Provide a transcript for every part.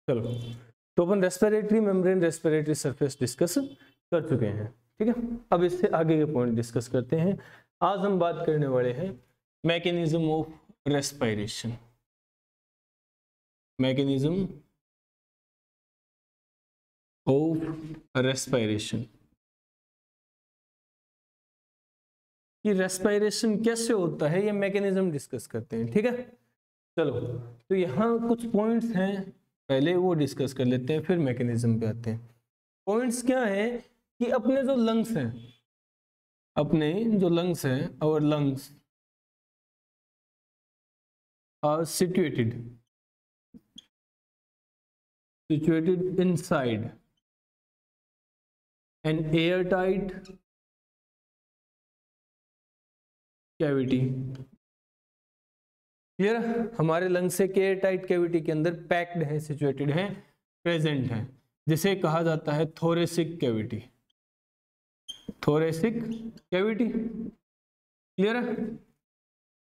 चलो, तो अपन respiratory membrane, respiratory surface discuss कर चुके हैं, ठीक है। अब इससे आगे के पॉइंट डिस्कस करते हैं। आज हम बात करने वाले हैं mechanism of respiration. Mechanism of respiration, कि रेस्पिरेशन कैसे होता है, ये मैकेनिज्म डिस्कस करते हैं, ठीक है। चलो, तो यहाँ कुछ पॉइंट्स हैं, पहले वो डिस्कस कर लेते हैं, फिर मैकेनिज्म पे आते हैं। पॉइंट्स क्या है कि अपने जो लंग्स हैं, अपने जो लंग्स हैं, our lungs are situated inside an airtight cavity। क्लियर? हमारे लंग्स एक एयरटाइट कैविटी के अंदर पैक्ड है, सिचुएटेड है, प्रेजेंट है, जिसे कहा जाता है thoracic cavity. Thoracic cavity, clear है?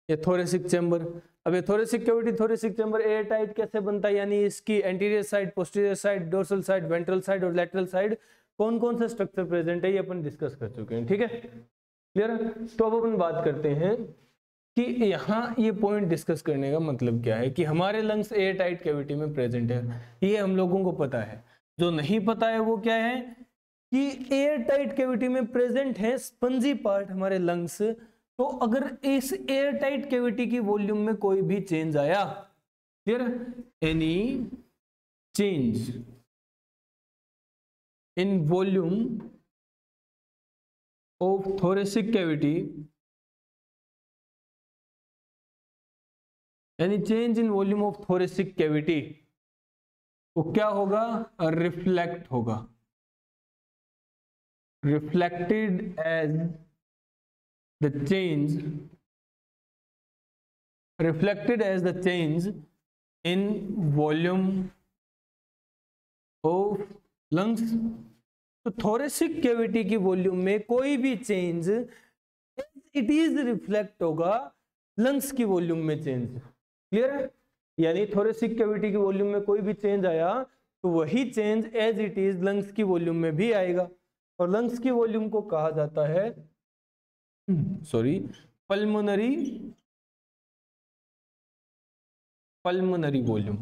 ये थोरेसिक चैम्बर। अब ये thoracic cavity, thoracic chamber airtight कैसे बनता है, यानी इसकी anterior side, posterior side, dorsal side, ventral side और लैटरल साइड कौन कौन से स्ट्रक्चर प्रेजेंट है, ये अपन डिस्कस कर चुके हैं, ठीक है। क्लियर है? तो अब अपन बात करते हैं कि यहाँ ये पॉइंट डिस्कस करने का मतलब क्या है कि हमारे लंग्स एयरटाइट कैविटी में प्रेजेंट है, ये हम लोगों को पता है। जो नहीं पता है वो क्या है कि एयरटाइट कैविटी में प्रेजेंट है स्पंजी पार्ट हमारे लंग्स। तो अगर इस एयरटाइट कैविटी की वॉल्यूम में कोई भी चेंज आया, clear, any change in volume of thoracic cavity, any change in volume of thoracic cavity, वो क्या होगा, रिफ्लेक्ट होगा, reflected as the change, reflected as the change in volume of lungs। तो थोरेसिक कैविटी की volume में कोई भी change it is reflect होगा लंग्स की वॉल्यूम में चेंज। क्लियर है? यानी थोरेसिक कैविटी की वॉल्यूम में कोई भी चेंज आया तो वही change as it is lungs की वॉल्यूम में भी आएगा, और लंग्स की वॉल्यूम को कहा जाता है पल्मोनरी वॉल्यूम।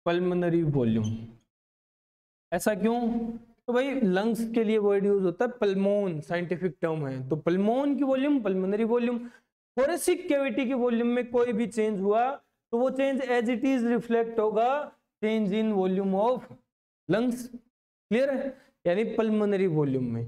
पल्मोनरी वॉल्यूम ऐसा क्यों? तो भाई लंग्स के लिए वर्ड यूज होता है पल्मोन, साइंटिफिक टर्म है, तो पल्मोन की volume, pulmonary volume. Thoracic cavity की वॉल्यूम में कोई भी चेंज हुआ तो वो change as it is reflect होगा change in volume of lungs. Clear है? यानी पल्मोनरी वॉल्यूम में,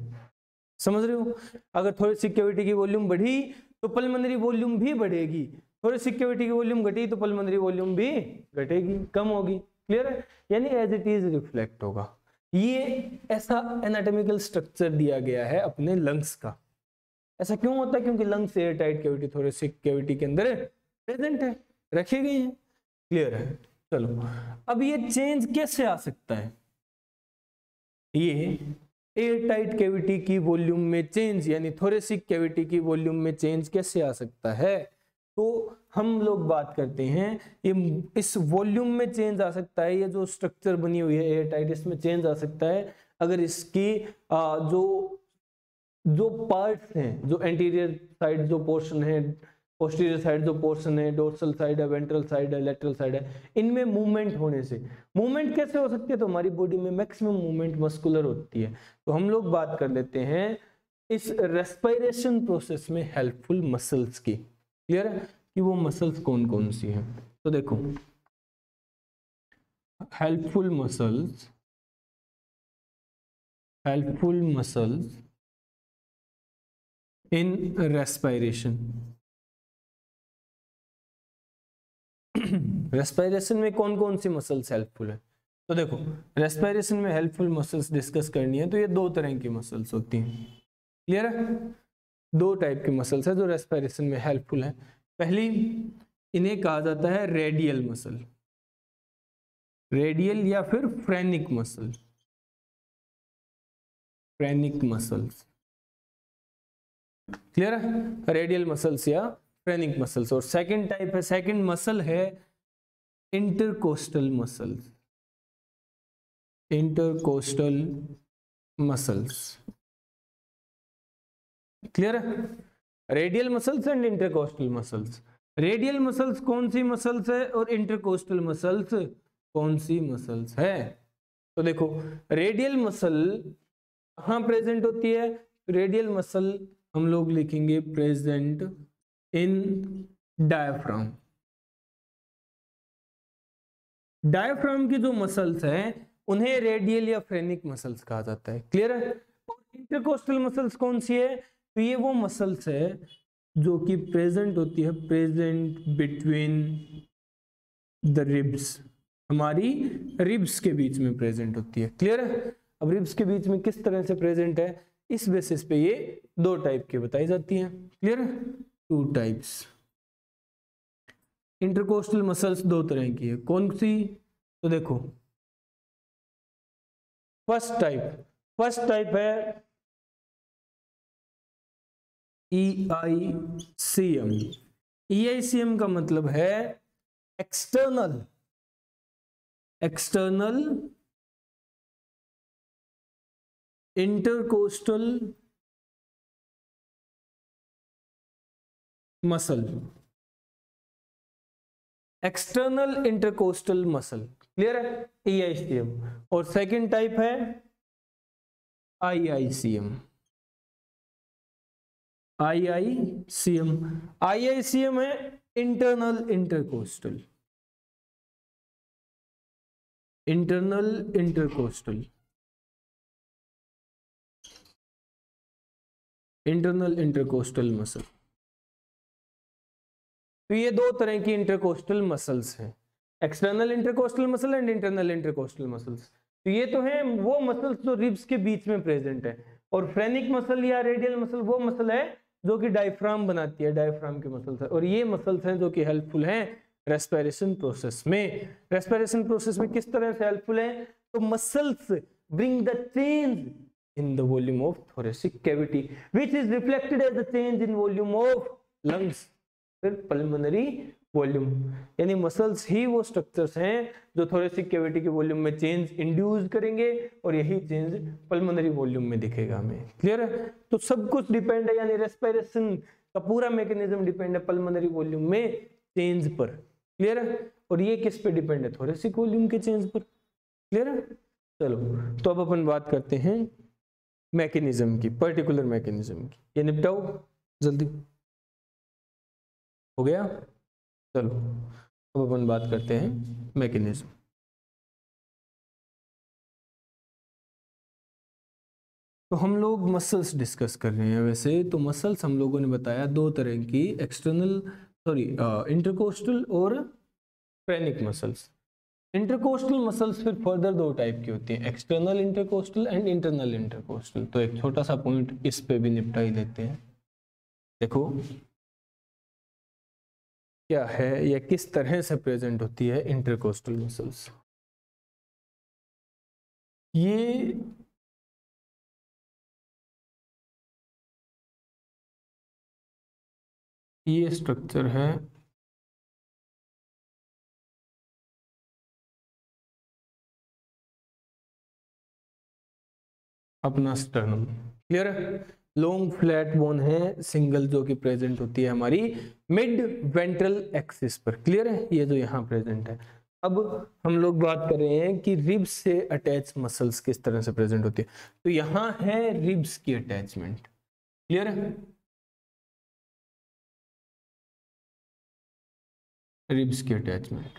समझ रहे हो? अगर थोरेसिक कैविटी की वॉल्यूम बढ़ी तो पल्मोनरी वॉल्यूम भी बढ़ेगी, थोरेसिक कैविटी की वॉल्यूम घटी तो पल्मोनरी वॉल्यूम भी घटेगी, कम होगी। क्लियर है? यानी एज इट इज रिफ्लेक्ट होगा। ये ऐसा एनाटॉमिकल स्ट्रक्चर दिया गया है अपने लंग्स का। ऐसा क्यों होता है? क्योंकि lungs airtight cavity, thoracic cavity के अंदर प्रेजेंट है, रखी गई है। क्लियर है? चलो, अब ये चेंज कैसे आ सकता है? ये एयरटाइट कैविटी की वॉल्यूम में चेंज, यानी थोरेसिक कैविटी की वॉल्यूम में चेंज कैसे आ सकता है? तो हम लोग बात करते हैं ये इस वॉल्यूम में चेंज आ सकता है, ये जो स्ट्रक्चर बनी हुई है एयरटाइट, इसमें चेंज आ सकता है अगर इसकी जो पार्ट्स हैं, जो एंटीरियर साइड जो पोर्शन है, पोस्टीरियर साइड जो पोर्शन है, डोर्सल साइड है, वेंट्रल साइड है, लेटरल साइड है, इनमें मूवमेंट होने से। मूवमेंट कैसे हो सकती है? तो हमारी बॉडी में मैक्सिमम मूवमेंट मस्कुलर होती है। तो हम लोग बात कर लेते हैं इस रेस्पिरेशन प्रोसेस में हेल्पफुल मसल्स की। क्लियर है कि वो मसल्स कौन कौन सी हैं? तो देखो, helpful muscles in respiration. Respiration में कौन कौन सी मसल्स हेल्पफुल है? तो देखो, रेस्पिरेशन में हेल्पफुल मसल्स डिस्कस करनी है तो ये दो तरह की मसल्स होती हैं। क्लियर है? दो टाइप की मसल्स है जो रेस्पिरेशन में हेल्पफुल है। पहली, इन्हें कहा जाता है रेडियल मसल, रेडियल या फिर phrenic muscle, phrenic muscles. Clear है? रेडियल मसल्स या फ्रेनिक मसल्स। और सेकंड टाइप है, सेकंड मसल है intercostal muscles, intercostal muscles, clear है? Radial muscles and intercostal muscles. Radial muscles कौन सी मसल्स है और इंटरकोस्टल मसल्स कौन सी मसल्स है? तो देखो रेडियल मसल कहाँ प्रेजेंट होती है? रेडियल मसल हम लोग लिखेंगे प्रेजेंट इन डायफ्राम। डायफ्राम की जो मसल्स हैं उन्हें रेडियल या फ्रेनिक मसल्स कहा जाता है, क्लियर है? इंटरकोस्टल मसल्स कौन सी है? तो ये वो मसल्स है जो कि प्रेजेंट होती है, प्रेजेंट बिटवीन द रिब्स, हमारी रिब्स के बीच में प्रेजेंट होती है, क्लियर है? अब रिब्स के बीच में किस तरह से प्रेजेंट है, इस बेसिस पे ये दो टाइप की बताई जाती हैं, क्लियर है? Two types. इंटरकोस्टल मसल्स दो तरह की है, कौन सी? तो देखो फर्स्ट टाइप है EICM। EICM का मतलब है external intercostal muscle, external intercostal muscle, clear है? EICM। और सेकंड टाइप है IICM। IICM है internal intercostal, internal intercostal muscle. तो ये दो तरह की इंटरकोस्टल मसल्स हैं, external intercostal muscle and internal intercostal muscles. तो ये तो हैं वो मसल्स जो रिब्स के बीच में प्रेजेंट है, और फ्रेनिक मसल या रेडियल मसल वो मसल है जो कि डायफ्राम बनाती है, डायफ्राम की मसल्स है। और ये मसल्स हैं जो कि हेल्पफुल हैं रेस्पिरेशन प्रोसेस में। रेस्पिरेशन प्रोसेस में किस तरह से हेल्पफुल है? तो muscles bring the change in the volume of thoracic cavity which is reflected as the change in volume of lungs, फिर pulmonary वॉल्यूम। यानी मसल्स ही वो स्ट्रक्चर्स हैं जो थोरेसिक कैविटी के वॉल्यूम में चेंज इंड्यूस करेंगे और यही चेंज पल्मोनरी वॉल्यूम में दिखेगा हमें, क्लियर है? तो सब कुछ डिपेंड है, यानी रेस्पिरेशन का पूरा मैकेनिज्म डिपेंड है पल्मोनरी वॉल्यूम में चेंज पर, क्लियर है? और ये किस पे डिपेंड है? थोरेसिक वॉल्यूम के चेंज पर, क्लियर है? चलो तो अब अपन बात करते हैं मैकेनिज्म की, पर्टिकुलर मैकेनिज्म की। ये निपटाओ जल्दी, हो गया? चलो अब अपन बात करते हैं मैकेनिज्म। तो हम लोग मसल्स डिस्कस कर रहे हैं। वैसे तो मसल्स हम लोगों ने बताया दो तरह की, इंटरकोस्टल और फ्रेनिक मसल्स। इंटरकोस्टल मसल्स फिर फर्दर दो टाइप की होती हैं, external intercostal and internal intercostal. तो एक छोटा सा पॉइंट इस पे भी निपटा ही लेते हैं। देखो क्या है या किस तरह से प्रेजेंट होती है इंटरकोस्टल मसल्स। ये स्ट्रक्चर है अपना स्टर्नम, क्लियर है? लॉन्ग फ्लैट बोन है सिंगल जो कि प्रेजेंट होती है हमारी मिड वेंट्रल एक्सिस पर, क्लियर है? ये जो यहाँ प्रेजेंट है। अब हम लोग बात कर रहे हैं कि रिब्स से अटैच मसल्स किस तरह से प्रेजेंट होती है। तो यहाँ है रिब्स की अटैचमेंट, क्लियर है? रिब्स की अटैचमेंट,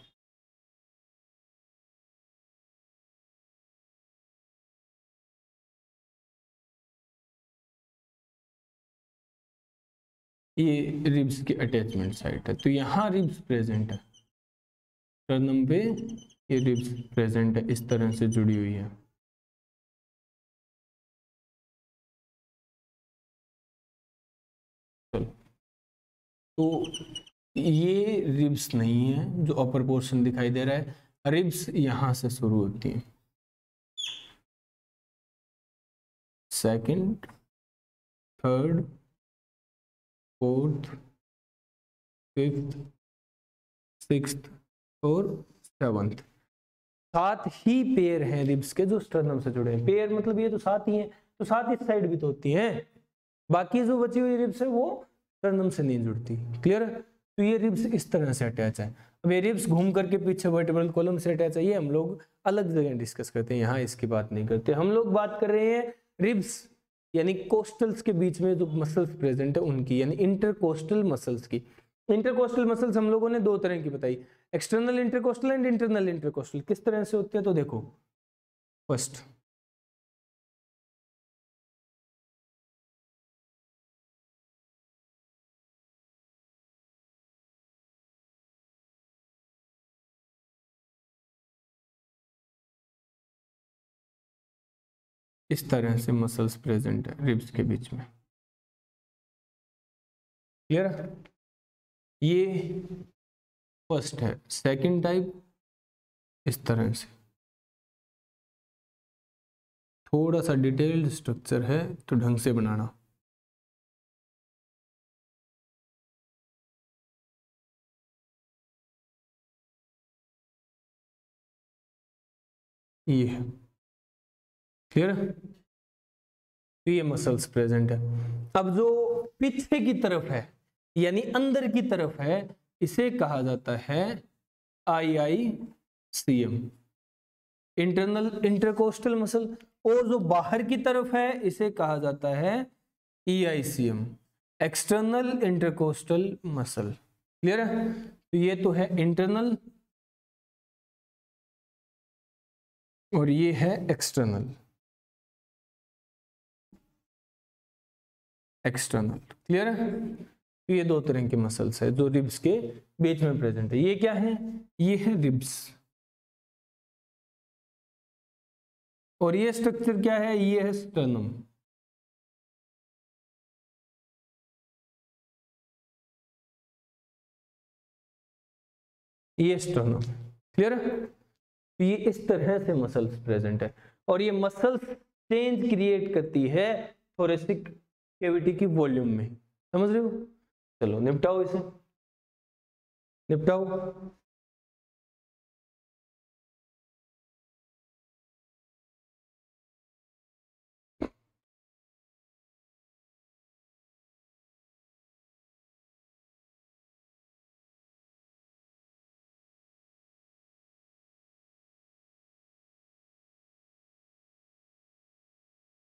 ये रिब्स की अटैचमेंट साइट है। तो यहाँ रिब्स प्रेजेंट है, स्टर्नम पे ये रिब्स प्रेजेंट है, इस तरह से जुड़ी हुई है। तो ये रिब्स नहीं है जो अपर पोर्शन दिखाई दे रहा है, रिब्स यहां से शुरू होती है, second, third, fourth, fifth, sixth और 7th। 7 ही पेयर हैं रिब्स के जो स्टर्नम से जुड़े हैं। पेयर मतलब ये तो 7 ही हैं, तो 7 इस साइड भी तो होती हैं, बाकी जो बची हुई रिब्स है वो स्टर्नम से नहीं जुड़ती। क्लियर है? तो ये रिब्स इस तरह से अटैच है। अब ये रिब्स घूम करके पीछे वर्टिब्रल कॉलम से अटैच है, ये हम लोग अलग जगह डिस्कस करते हैं, यहाँ इसकी बात नहीं करते। हम लोग बात कर रहे हैं रिब्स यानी कोस्टल्स के बीच में जो मसल्स प्रेजेंट है उनकी, यानी इंटरकोस्टल मसल्स की। इंटरकोस्टल मसल्स हम लोगों ने दो तरह की बताई, external intercostal and internal intercostal. किस तरह से होती है तो देखो, फर्स्ट इस तरह से मसल्स प्रेजेंट है रिब्स के बीच में। क्लियर है? ये फर्स्ट है। सेकंड टाइप इस तरह से, थोड़ा सा डिटेल्ड स्ट्रक्चर है तो ढंग से बनाना। ये है, क्लियर है? तो ये मसल्स प्रेजेंट है। अब जो पीछे की तरफ है यानी अंदर की तरफ है, इसे कहा जाता है IICM, इंटरनल इंटरकोस्टल मसल। और जो बाहर की तरफ है इसे कहा जाता है EICM, external intercostal muscle. Clear है? तो ये तो है इंटरनल और ये है एक्सटर्नल। एक्सटर्नल, क्लियर है? तो ये दो तरह के मसल्स है जो रिब्स के बीच में प्रेजेंट है। ये क्या है? ये है रिब्स। और ये स्ट्रक्चर क्या है? ये है स्टर्नम। ये स्टर्नम, क्लियर है? तो ये इस तरह से मसल्स प्रेजेंट है और ये मसल्स चेंज क्रिएट करती है थोरेसिक कैविटी की वॉल्यूम में। समझ रहे हो? चलो निपटाओ इसे, निपटाओ।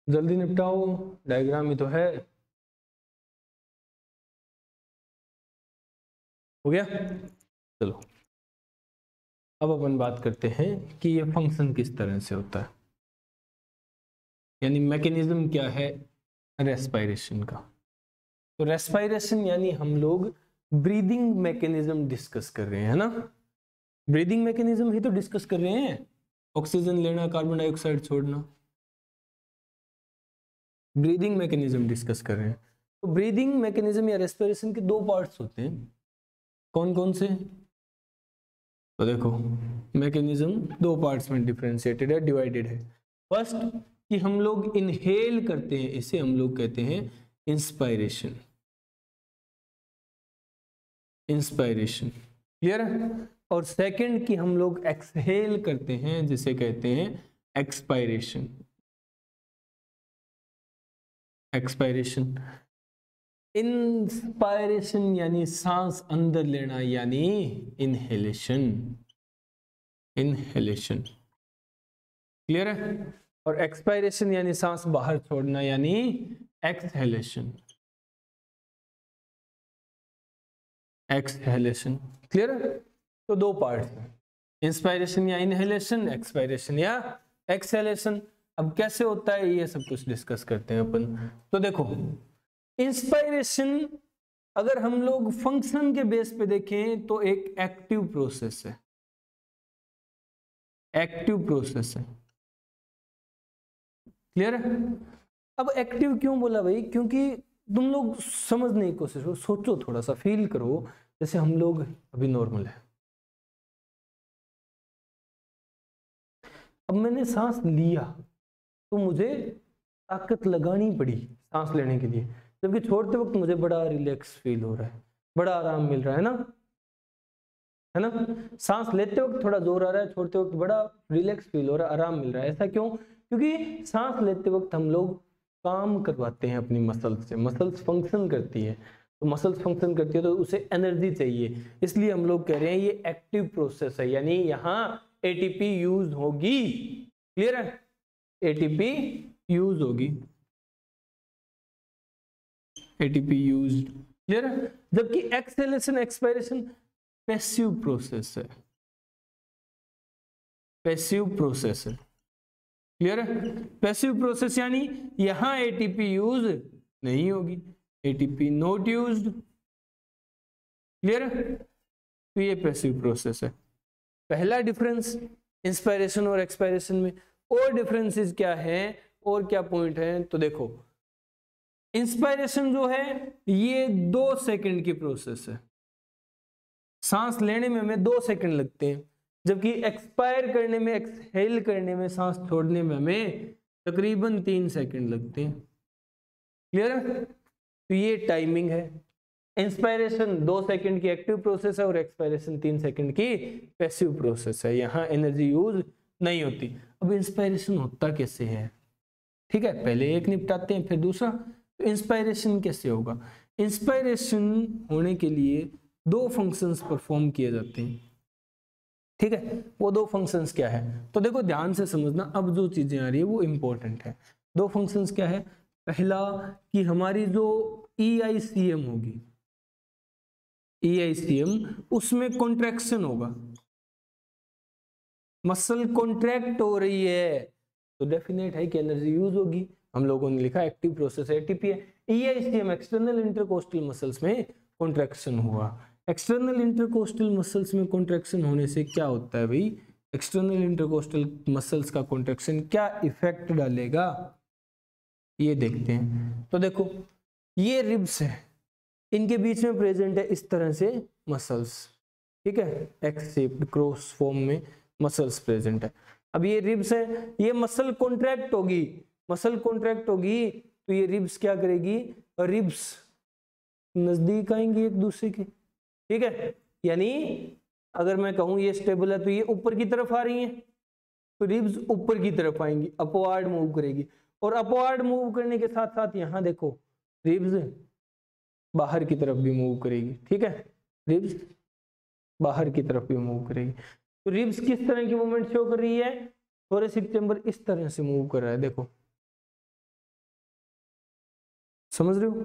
जल्दी निपटाओ, डायग्राम ही तो है। हो गया? चलो अब अपन बात करते हैं कि ये फंक्शन किस तरह से होता है, यानी मैकेनिज्म क्या है रेस्पिरेशन का। तो रेस्पिरेशन यानी हम लोग ब्रीदिंग मैकेनिज्म डिस्कस कर रहे हैं, है ना? ब्रीदिंग मैकेनिज्म ही तो डिस्कस कर रहे हैं, ऑक्सीजन लेना, कार्बन डाइऑक्साइड छोड़ना, ब्रीदिंग मैकेनिज्म डिस्कस कर रहे हैं। तो ब्रीदिंग मैकेनिज्म या रेस्पिरेशन के दो पार्ट्स होते हैं, कौन कौन से? तो देखो मैकेनिज्म दो पार्ट्स में डिफरेंशिएटेड है, डिवाइडेड है। फर्स्ट कि हम लोग इनहेल करते हैं, इसे हम लोग कहते हैं इंस्पायरेशन। इंस्पायरेशन, क्लियर है? और सेकंड कि हम लोग एक्सहेल करते हैं, जिसे कहते हैं एक्सपायरेशन। एक्सपायरेशन, इंस्पायरेशन यानी सांस अंदर लेना यानी इनहेलेशन। इनहेलेशन, क्लियर है? और एक्सपायरेशन यानी सांस बाहर छोड़ना यानी एक्सहेलेशन। एक्सहेलेशन, क्लियर है? तो दो पार्ट्स हैं, इंस्पायरेशन या इनहेलेशन, एक्सपायरेशन या एक्सहेलेशन। अब कैसे होता है ये सब कुछ डिस्कस करते हैं अपन। तो देखो इंस्पायरेशन अगर हम लोग फंक्शन के बेस पे देखें तो एक एक्टिव प्रोसेस है, एक्टिव प्रोसेस है। क्लियर है? अब एक्टिव क्यों बोला भाई? क्योंकि तुम लोग समझने की कोशिश करो, सोचो, थोड़ा सा फील करो जैसे हम लोग अभी नॉर्मल है। अब मैंने सांस लिया तो मुझे ताकत लगानी पड़ी सांस लेने के लिए, जबकि छोड़ते वक्त मुझे बड़ा रिलैक्स फील हो रहा है, बड़ा आराम मिल रहा है ना, है ना। सांस लेते वक्त थोड़ा जोर आ रहा है, छोड़ते वक्त बड़ा रिलैक्स फील हो रहा है, आराम मिल रहा है। ऐसा क्यों? क्योंकि सांस लेते वक्त हम लोग काम करवाते हैं अपनी मसल्स से, मसल्स फंक्शन करती है, तो मसल्स फंक्शन करती है तो उसे एनर्जी चाहिए, इसलिए हम लोग कह रहे हैं ये एक्टिव प्रोसेस है, यानी यहाँ एटीपी यूज होगी। क्लियर है? एटीपी यूज होगी, एटीपी यूज। क्लियर है? जबकि एक्सेलेरेशन एक्सपायरेशन पैसिव प्रोसेस है, पैसिव प्रोसेस है। क्लियर है? पैसिव प्रोसेस यानी यहां एटीपी यूज नहीं होगी, एटीपी नॉट यूज्ड। क्लियर है? तो ये पैसिव प्रोसेस है। पहला डिफरेंस इंस्पायरेशन और एक्सपायरेशन में। और डिफरेंसेस क्या है और क्या पॉइंट है? तो देखो, इंस्पायरेशन जो है ये 2 सेकंड की प्रोसेस है, सांस लेने में हमें 2 सेकंड लगते हैं, जबकि एक्सपायर करने में, एक्सहेल करने में, सांस छोड़ने में हमें तकरीबन 3 सेकंड लगते हैं। क्लियर है? तो ये टाइमिंग है। इंस्पायरेशन 2 सेकंड की एक्टिव प्रोसेस है और एक्सपायरेशन 3 सेकंड की पैसिव प्रोसेस है, यहां एनर्जी यूज नहीं होती। अब इंस्पायरेशन होता कैसे है? ठीक है, पहले एक निपटाते हैं फिर दूसरा। तो इंस्पायरेशन कैसे होगा? इंस्पायरेशन होने के लिए 2 फंक्शंस परफॉर्म किए जाते हैं। ठीक है, वो 2 फंक्शंस क्या है? तो देखो ध्यान से समझना, अब जो चीजें आ रही है वो इंपॉर्टेंट है। 2 फंक्शंस क्या है? पहला कि हमारी जो EICM होगी, EICM, उसमें कॉन्ट्रैक्शन होगा, मसल कॉन्ट्रैक्ट हो रही है तो डेफिनेट है कि एनर्जी यूज होगी। हम लोगों ने लिखा एक्टिव प्रोसेस एटीपी है। EICM एक्सटर्नल इंटरकोस्टल मसल्स में कॉन्ट्रैक्शन हुआ। एक्सटर्नल इंटरकोस्टल मसल्स में कॉन्ट्रैक्शन होने से क्या होता है भाई? एक्सटर्नल इंटरकोस्टल मसल्स का कॉन्ट्रैक्शन क्या इफेक्ट डालेगा ये देखते हैं। तो देखो ये रिब्स है, इनके बीच में प्रेजेंट है इस तरह से मसल्स, ठीक है, एक्स शेप्ड क्रॉस फॉर्म में मसल्स प्रेजेंट है। अब ये रिब्स है, ये मसल कॉन्ट्रैक्ट होगी, मसल कॉन्ट्रैक्ट होगी तो ये रिब्स क्या करेगी? रिब्स नजदीक आएंगी एक दूसरे के, ठीक है। यानी अगर मैं कहूं ये स्टेबल है तो ये ऊपर की तरफ आ रही है, तो रिब्स ऊपर की तरफ आएंगी, अपवर्ड मूव करेगी, और अपवर्ड मूव करने के साथ साथ यहां देखो रिब्स बाहर की तरफ भी मूव करेगी, ठीक है, रिब्स बाहर की तरफ भी मूव करेगी। तो रिब्स किस तरह की मूवमेंट शो कर रही है? थोरेसिक चैम्बर इस तरह से मूव कर रहा है, देखो समझ रहे हो?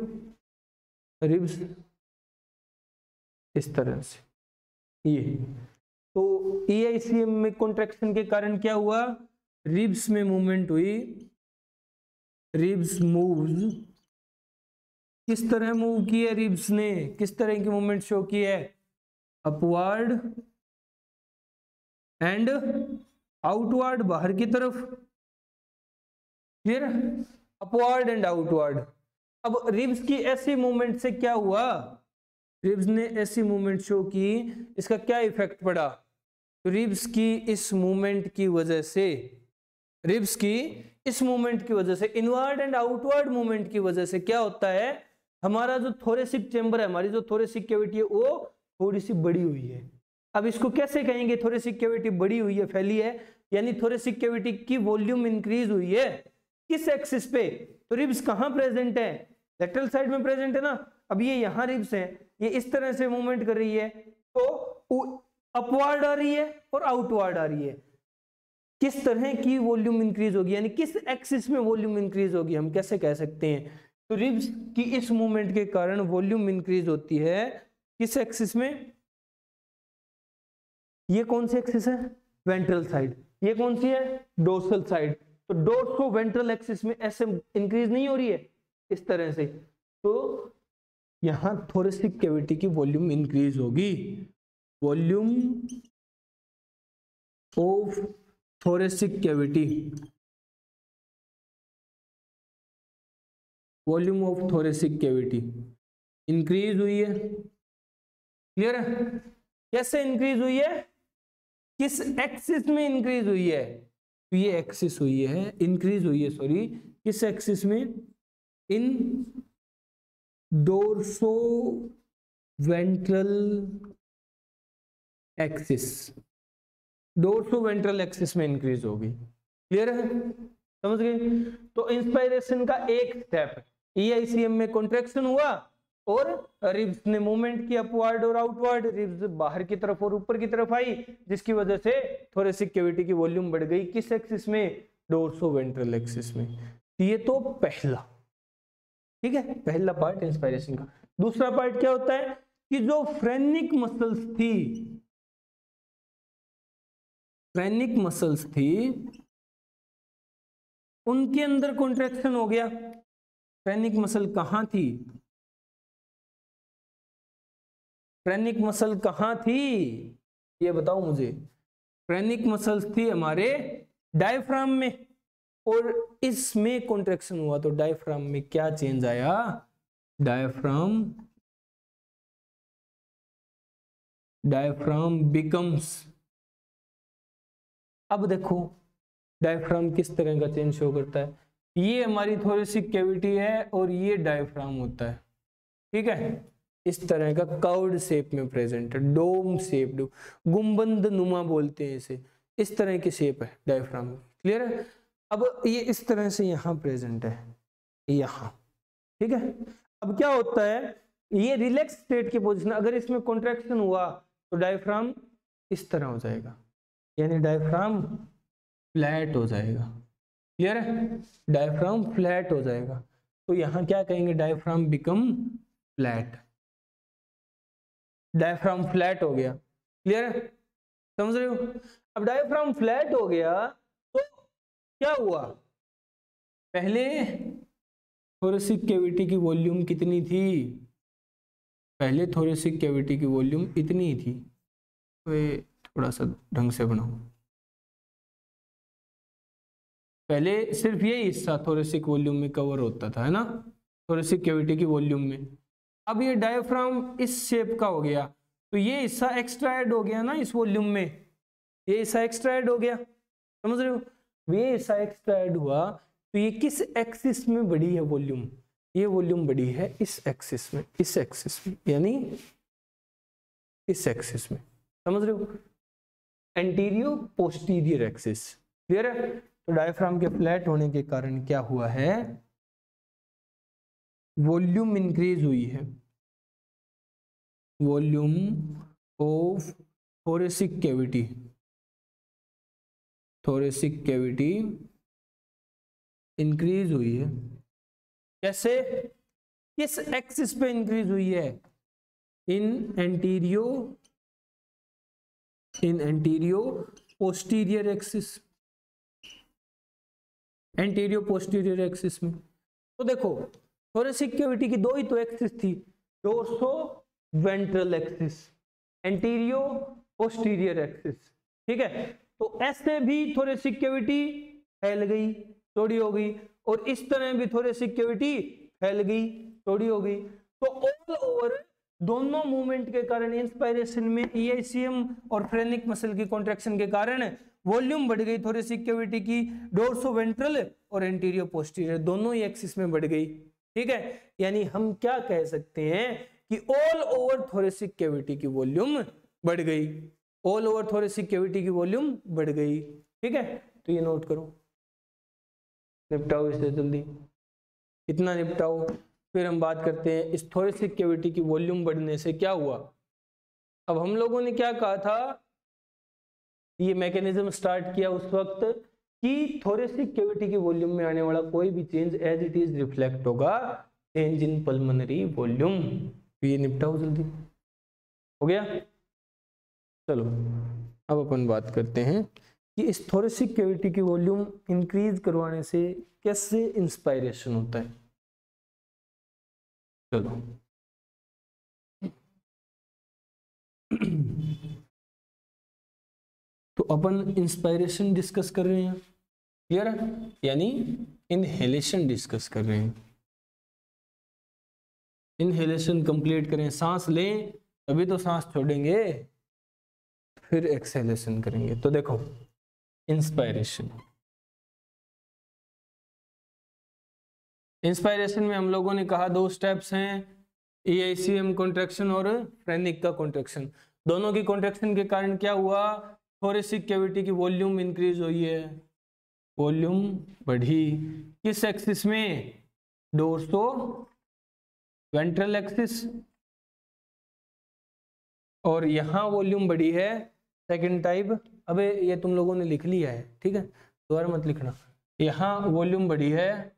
रिब्स इस तरह से ये, तो EICM में कॉन्ट्रैक्शन के कारण क्या हुआ? रिब्स में मूवमेंट हुई, रिब्स मूव्स, किस तरह मूव की है रिब्स ने? किस तरह की मूवमेंट शो की है? अपवर्ड एंड आउटवर्ड, बाहर की तरफ। क्लियर? Upward and outward. अब रिब्स की ऐसी मूवमेंट से क्या हुआ? रिब्स ने ऐसी मूवमेंट शो की, इसका क्या इफेक्ट पड़ा? तो रिब्स की इस मूवमेंट की वजह से, रिब्स की इस मूवमेंट की वजह से, इनवर्ड एंड आउटवर्ड मूवमेंट की वजह से क्या होता है? हमारा जो थोरेसिक चैम्बर है, हमारी जो थोरेसिक कैविटी है वो थोड़ी सी बड़ी हुई है। अब इसको कैसे कहेंगे? थोरेसिक कैविटी बड़ी हुई है, फैली है, यानी थोरेसिक कैविटी की वॉल्यूम इंक्रीज हुई है। किस एक्सिस पे? तो रिब्स कहां प्रेजेंट है? लेटरल साइड में प्रेजेंट है ना। अब ये यहां रिब्स है, ये इस तरह से मूवमेंट कर रही है, तो अपवर्ड आ रही है और आउटवर्ड आ रही है। किस तरह की वॉल्यूम इंक्रीज होगी, यानी किस एक्सिस में वॉल्यूम इंक्रीज होगी, हम कैसे कह सकते हैं? तो रिब्स की इस मूवमेंट के कारण वॉल्यूम इंक्रीज होती है किस एक्सिस में? ये कौन सी एक्सिस है? Ventral side. ये कौन सी है? Dorsal side. तो डोर्सो वेंट्रल एक्सिस में ऐसे इंक्रीज नहीं हो रही है इस तरह से, तो यहां थोरेसिक कैविटी की वॉल्यूम इंक्रीज होगी। Volume of thoracic cavity, volume of thoracic cavity increase हुई है। क्लियर है? कैसे इंक्रीज हुई है? किस एक्सिस में इंक्रीज हुई है? तो ये एक्सिस हुई है, इंक्रीज हुई है, सॉरी, किस एक्सिस में? In dorso ventral axis, dorso ventral axis में इंक्रीज होगी। क्लियर है, समझ गए? तो इंस्पायरेशन का एक स्टेप है, ईआईसीएम में कॉन्ट्रैक्शन हुआ और रिब्स ने मूवमेंट किया अपवर्ड और आउटवर्ड, रिब्स बाहर की तरफ और ऊपर की तरफ आई, जिसकी वजह से थोरेसिक कैविटी की वॉल्यूम बढ़ गई। किस एक्सिस में? डोर्सो वेंट्रल एक्सिस में। ये तो पहला, ठीक है, पहला पार्ट इंस्पायरेशन का। दूसरा पार्ट क्या होता है कि जो फ्रेनिक मसल्स थी, फ्रेनिक मसल्स थी, उनके अंदर कॉन्ट्रैक्शन हो गया। फ्रेनिक मसल कहां थी? फ्रेनिक मसल कहां थी ये बताओ मुझे। फ्रेनिक मसल्स थी हमारे डायफ्राम में, और इसमें कॉन्ट्रैक्शन हुआ तो डायफ्राम में क्या चेंज आया? डायफ्राम बिकम्स, अब देखो डायफ्राम किस तरह का चेंज शो करता है। ये हमारी थोरेसिक कैविटी है और ये डायफ्राम होता है, ठीक है, इस तरह का कर्व्ड शेप में प्रेजेंट है, डोम शेप, गुंबद नुमा बोलते हैं इसे, इस तरह की शेप है डायफ्राम। क्लियर है? अब ये इस तरह से यहाँ प्रेजेंट है, यहाँ, ठीक है। अब क्या होता है, ये रिलैक्स स्टेट की पोजीशन, अगर इसमें कॉन्ट्रैक्शन हुआ तो डायफ्राम इस तरह हो जाएगा, यानी डायफ्राम फ्लैट हो जाएगा। क्लियर है? डायफ्राम फ्लैट हो जाएगा, तो यहां क्या कहेंगे? Diaphragm become flat, diaphragm flat हो गया। क्लियर है? समझ रहे हो? अब डायफ्राम फ्लैट हो गया तो क्या हुआ? पहले थोरेसिक कैविटी की वॉल्यूम कितनी थी? पहले थोरेसिक कैविटी की वॉल्यूम इतनी ही थी, तो थोड़ा सा ढंग से बनाओ। पहले सिर्फ ये हिस्सा थोरेसिक वॉल्यूम में कवर होता था, है ना, थोरेसिक कैविटी की वॉल्यूम में। अब ये डायफ्राम इस शेप का हो गया, तो ये हिस्सा एक्स्ट्रा ऐड हो गया ना इस वॉल्यूम में, ये हिस्सा एक्स्ट्रा ऐड हो गया, समझ रहे हो? ये हिस्सा एक्स्ट्रा ऐड हुआ तो ये किस एक्सिस में बढ़ी है वॉल्यूम? ये वॉल्यूम बढ़ी है इस एक्सिस में, इस एक्सिस में, यानी इस एक्सिस में, समझ रहे हो? एंटीरियो पोस्टीरियर एक्सिस। क्लियर है? तो डायफ्राम के फ्लैट होने के कारण क्या हुआ है? वॉल्यूम इंक्रीज हुई है, volume of thoracic cavity, thoracic cavity increase हुई है। कैसे? किस एक्सिस पे इंक्रीज हुई है? इन एंटीरियो posterior axis, antero posterior axis में। तो देखो थोरेसिक कैविटी की दो ही तो एक्सिस थी, dorso ventral axis, antero posterior axis, ठीक है। तो ऐसे भी थोरेसिक कैविटी फैल गई, चौड़ी हो गई, और इस तरह भी थोरेसिक कैविटी फैल गई, चौड़ी हो गई। तो ऑल ओवर दोनों मूवमेंट के कारण, इंस्पायरेशन में ईआईसीएम और फ्रेनिक मसल की कॉन्ट्रैक्शन के कारण वॉल्यूम बढ़ गई थोरेसिक कैविटी की, डोर्सो वेंट्रल और एंटीरियो पोस्टीरियर दोनों ही एक्सिस में बढ़ गई, ठीक है। यानी हम क्या कह सकते हैं कि ऑल ओवर थोरेसिक कैविटी की वॉल्यूम बढ़ गई, ऑल ओवर थोरेसिक कैविटी की वॉल्यूम बढ़ गई, ठीक है। तो ये नोट करो, निपटाओ इसे जल्दी, इतना निपटाओ। फिर हम बात करते हैं इस थोरेसिक कैविटी की वॉल्यूम बढ़ने से क्या हुआ। अब हम लोगों ने क्या कहा था, ये मैकेनिज्म स्टार्ट किया उस वक्त कि थोरेसिक कैविटी की वॉल्यूम में आने वाला कोई भी change as it is reflect होगा चेंज इन पल्मोनरी वॉल्यूम। ये निपटाओ जल्दी, हो गया। चलो अब अपन बात करते हैं कि इस थोरेसिक कैविटी की वॉल्यूम इंक्रीज करवाने से कैसे इंस्पायरेशन होता है। चलो तो अपन इंस्पायरेशन डिस्कस कर रहे हैं, क्लियर है, यानी इनहेलेशन डिस्कस कर रहे हैं। इनहेलेशन कंप्लीट करें, सांस लें तभी तो सांस छोड़ेंगे, फिर एक्सहेलेशन करेंगे। तो देखो इंस्पायरेशन, इंस्पायरेशन में हम लोगों ने कहा दो स्टेप्स हैं, ईआईसीएम कॉन्ट्रैक्शन और फ्रेनिक का कॉन्ट्रैक्शन। दोनों की कॉन्ट्रैक्शन के कारण क्या हुआ, थोरेसिक कैविटी की वॉल्यूम इंक्रीज हुई है, वॉल्यूम बढ़ी। किस एक्सिस में, डोर्सो वेंट्रल एक्सिस, और यहां वॉल्यूम बढ़ी है सेकंड टाइप। अबे ये तुम लोगों ने लिख लिया है, ठीक है, दोबारा मत लिखना। यहां वॉल्यूम बढ़ी है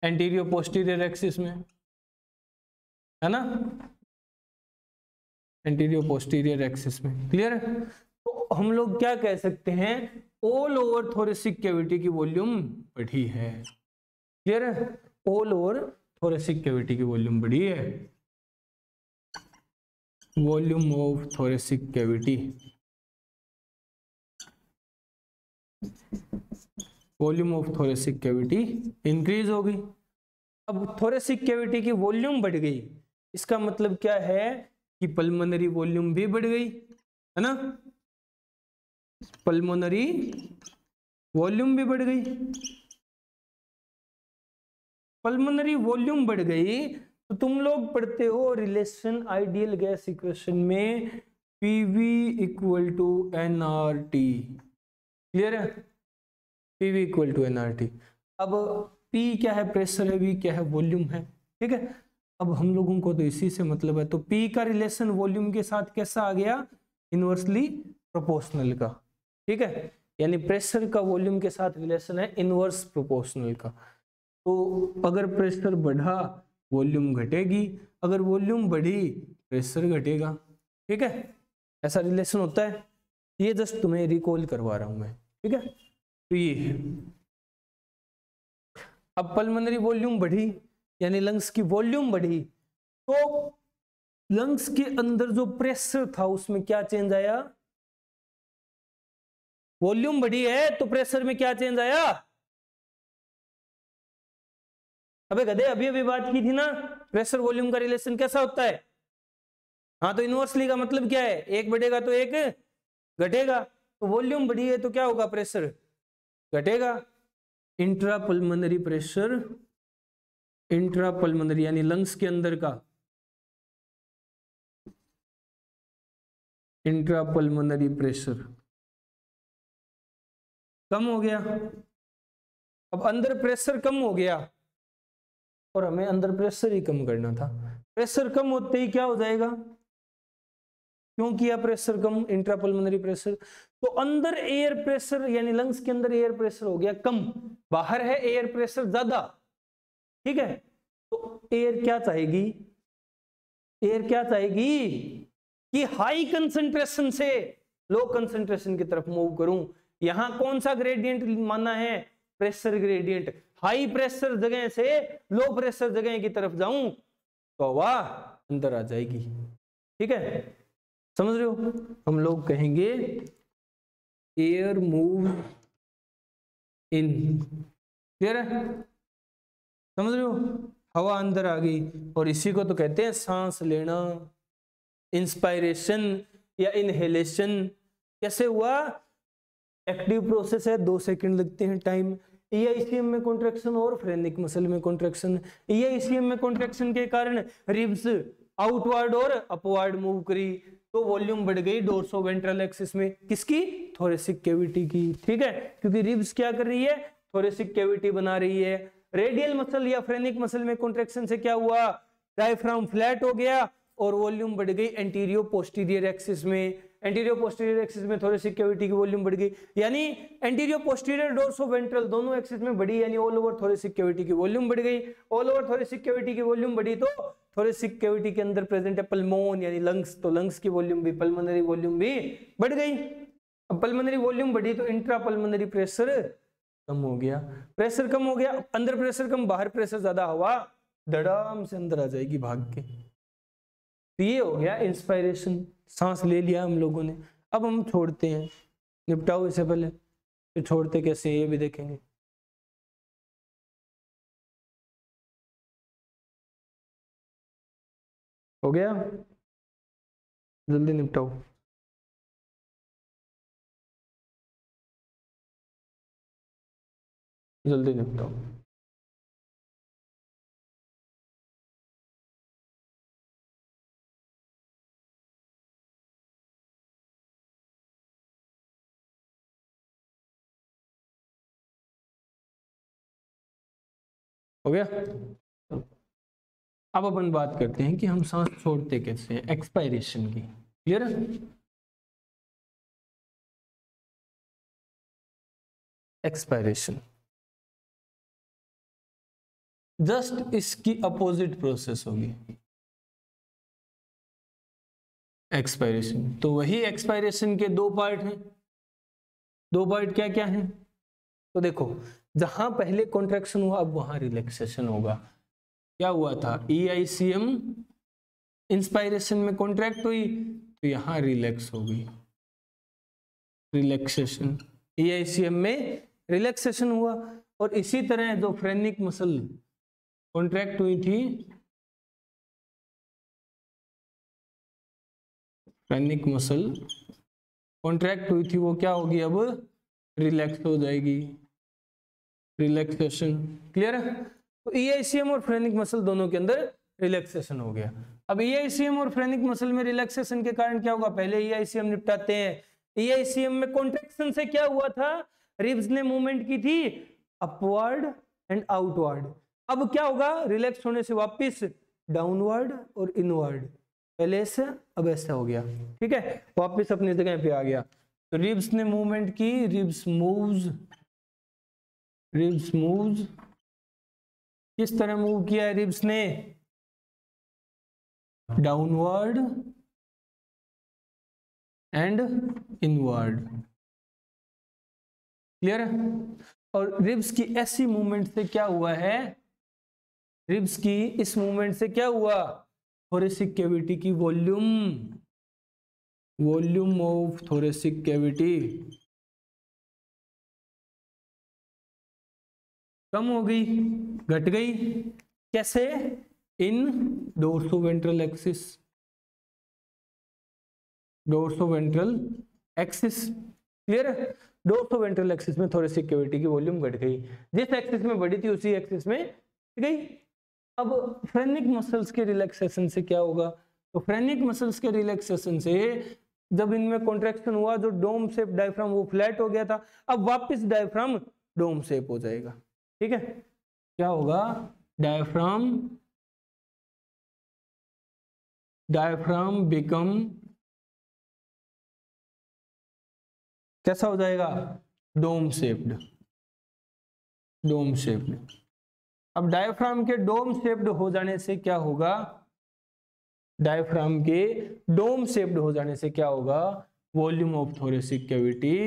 एंटीरियर पोस्टीरियर एक्सिस में, है ना, एंटीरियर पोस्टीरियर एक्सिस में, क्लियर है। तो हम लोग क्या कह सकते हैं, ऑल ओवर थोरेसिक कैविटी की वॉल्यूम बढ़ी है, क्लियर है, ऑल ओवर थोरेसिक कैविटी की वॉल्यूम बढ़ी है। Volume of thoracic cavity, volume of thoracic cavity increase हो गई। अब थोरेसिक कैविटी की वॉल्यूम बढ़ गई, इसका मतलब क्या है कि पल्मोनरी वॉल्यूम भी बढ़ गई, है ना, पल्मोनरी वॉल्यूम भी बढ़ गई। पल्मोनरी वॉल्यूम बढ़ गई तो तुम लोग पढ़ते हो रिलेशन आइडियल गैस इक्वेशन में PV equal to NRT, clear है, पीवी इक्वल टू एनआरटी। अब पी क्या है, प्रेशर है, वी क्या है, वॉल्यूम है, ठीक है। अब हम लोगों को तो इसी से मतलब है, तो पी का रिलेशन वॉल्यूम के साथ कैसा आ गया, इनवर्सली प्रोपोर्शनल का, ठीक है, यानी प्रेशर का वॉल्यूम के साथ रिलेशन है इनवर्स प्रोपोर्शनल का। तो अगर प्रेशर बढ़ा वॉल्यूम घटेगी, अगर वॉल्यूम बढ़ी प्रेशर घटेगा, ठीक है, ऐसा रिलेशन होता है। ये जस्ट तुम्हें रिकॉल करवा रहा हूं मैं, ठीक है। तो ये अब पल्मोनरी वॉल्यूम बढ़ी यानी लंग्स की वॉल्यूम बढ़ी, तो लंग्स के अंदर जो प्रेशर था उसमें क्या चेंज आया, वॉल्यूम बढ़ी है तो प्रेशर में क्या चेंज आया। अबे गधे, अभी अभी बात की थी ना, प्रेशर वॉल्यूम का रिलेशन कैसा होता है। हाँ, तो इनवर्सली का मतलब क्या है, एक बढ़ेगा तो एक घटेगा, तो वॉल्यूम बढ़ी है तो क्या होगा, प्रेशर घटेगा। Intra pulmonary pressure, intra pulmonary यानी लंग्स के अंदर का इंट्रा पल्मोनरी प्रेशर कम हो गया। अब अंदर प्रेशर कम हो गया और हमें अंदर प्रेशर ही कम करना था, प्रेशर कम होते ही क्या हो जाएगा, क्यों किया प्रेशर कम, इंट्रापल्मोनरी प्रेशर, तो अंदर एयर प्रेशर यानी लंग्स के अंदर एयर प्रेशर हो गया कम, बाहर है एयर प्रेशर ज्यादा, ठीक है। तो एयर क्या चाहेगी, एयर क्या चाहेगी कि हाई कंसंट्रेशन से लो कंसंट्रेशन की तरफ मूव करूं। यहां कौन सा ग्रेडियंट माना है, प्रेशर ग्रेडियंट, हाई प्रेशर जगह से लो प्रेशर जगह की तरफ जाऊं तो हवा अंदर आ जाएगी, ठीक है, समझ रहे हो। हम लोग कहेंगे एयर मूव इन, क्लियर है, समझ रहे हो, हवा अंदर आ गई, और इसी को तो कहते हैं सांस लेना, इंस्पायरेशन या इनहेलेशन। कैसे हुआ, एक्टिव प्रोसेस है, 2 सेकंड लगते हैं टाइम, ईआईसीएम में कॉन्ट्रैक्शन और फ्रेनिक मसल में कॉन्ट्रैक्शन, ईआईसीएम में कॉन्ट्रैक्शन के कारण रिब्स आउटवर्ड और अपवर्ड मूव करी, तो वॉल्यूम बढ़ गई डोर्सो वेंट्रल एक्सिस में, किसकी, थोरेसिक कैविटी की, ठीक है, क्योंकि रिब्स क्या कर रही है, थोरेसिक कैविटी बना रही है। रेडियल मसल या फ्रेनिक मसल में कॉन्ट्रैक्शन से क्या हुआ, डायफ्राम फ्लैट हो गया और वॉल्यूम बढ़ गई एंटीरियो पोस्टीरियर एक्सिस में, एंटीरियो पोस्टीरियर एक्सिस में थोरेसिक कैविटी की वॉल्यूम बढ़ गई, यानी एंटीरियो पोस्टीरियर डोर्सो वेंट्रल दोनों एक्सिस में बढ़ी, यानी ऑल ओवर थोरेसिक कैविटी की वॉल्यूम बढ़ गई। ऑल ओवर थोरेसिक कैविटी की वॉल्यूम बढ़ी तो थोरेसिक कैविटी के अंदर प्रेजेंट है पल्मोन यानी लंग्स, तो लंग्स की वॉल्यूम भी, पल्मोनरी वॉल्यूम भी बढ़ गई। अब पल्मोनरी वॉल्यूम बढ़ी तो इंट्रा पल्मोनरी प्रेशर कम हो गया, प्रेशर कम हो गया, अंदर प्रेशर कम बाहर प्रेशर ज्यादा, हवा धड़ाम से अंदर आ जाएगी भाग के। तो ये हो गया इंस्पायरेशन, सांस ले लिया हम लोगों ने। अब हम छोड़ते हैं, निपटाओ इससे पहले, फिर छोड़ते कैसे ये भी देखेंगे। हो गया, जल्दी निपटाओ, जल्दी निपटाओ। हो गया। अब अपन बात करते हैं कि हम सांस छोड़ते कैसे हैं, एक्सपायरेशन की। क्लियर है? एक्सपायरेशन जस्ट इसकी अपोजिट प्रोसेस होगी एक्सपायरेशन। तो वही एक्सपायरेशन के दो पार्ट हैं। दो पार्ट क्या क्या हैं? तो देखो, जहां पहले कॉन्ट्रैक्शन हुआ अब वहां रिलैक्सेशन होगा। क्या हुआ था? EICM इंस्पायरेशन में कॉन्ट्रैक्ट हुई तो यहां रिलैक्स हो गई, रिलैक्सेशन। EICM में रिलैक्सेशन हुआ। और इसी तरह जो फ्रेनिक मसल कॉन्ट्रैक्ट हुई थी, फ्रेनिक मसल कॉन्ट्रैक्ट हुई थी, वो क्या होगी? अब रिलैक्स हो जाएगी, रिलैक्सेशन। क्लियर है? तो EICM और फ्रेनिक मसल दोनों के अंदर रिलैक्सेशन हो गया। अब EICM और फ्रेनिक मसल में रिलैक्सेशन के कारण क्या होगा? पहले EICM निपटाते हैं। EICM में कॉन्ट्रैक्शन से क्या हुआ था? रिब्स ने मूवमेंट की थी अपवर्ड एंड आउटवर्ड। अब क्या होगा? रिलैक्स होने से वापस डाउनवर्ड और इनवर्ड। पहले ऐसे अब ऐसा हो गया। ठीक है, वापस अपनी जगह पे आ गया। तो रिब्स ने मूवमेंट की, रिब्स मूव्स, रिब्स मूव्स। किस तरह मूव किया है रिब्स ने? Downward and inward. क्लियर है? और रिब्स की ऐसी मूवमेंट से क्या हुआ है? रिब्स की इस मूवमेंट से क्या हुआ? थोरेसिक कैविटी की volume, volume of thoracic cavity कम हो गई, घट गई। कैसे? In dorsoventral axis, dorsoventral axis. Clear है? डोर्सोवेंट्रल एक्सिस में थोरेसिक कैविटी की वॉल्यूम घट गई। जिस एक्सिस में बढ़ी थी उसी एक्सिस में गई। अब फ्रेनिक मसल्स के रिलैक्सेशन से क्या होगा? तो फ्रेनिक मसल्स के रिलैक्सेशन से जब इनमें कॉन्ट्रैक्शन हुआ, जो डोम शेप डायफ्राम वो फ्लैट हो गया था, अब वापस डायफ्राम डोम शेप हो जाएगा। ठीक है? क्या होगा? डायफ्राम, डायफ्राम बिकम कैसा हो जाएगा? Dome shaped, dome shaped. अब डायफ्राम के डोम शेप्ड हो जाने से क्या होगा? डायफ्राम के डोम शेप्ड हो जाने से क्या होगा? Volume of thoracic cavity,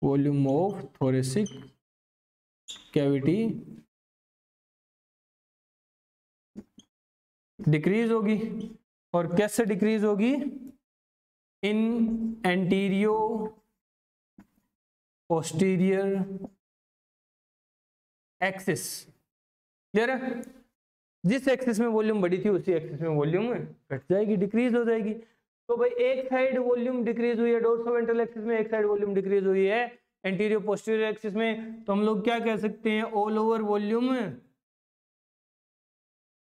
volume of thoracic cavity decrease होगी। और कैसे डिक्रीज होगी? इन एंटीरियो पोस्टीरियर एक्सिस। क्लियर है? जिस एक्सिस में वॉल्यूम बढ़ी थी उसी एक्सिस में वॉल्यूम घट जाएगी, डिक्रीज हो जाएगी। तो भाई एक साइड वॉल्यूम डिक्रीज हुई है डोर्सोवेंट्रल एक्सिस में, एक साइड वॉल्यूम डिक्रीज हुई है एंटीरियर पोस्टीरियर एक्सिस में, तो हम लोग क्या कह सकते हैं? ऑल ओवर वॉल्यूम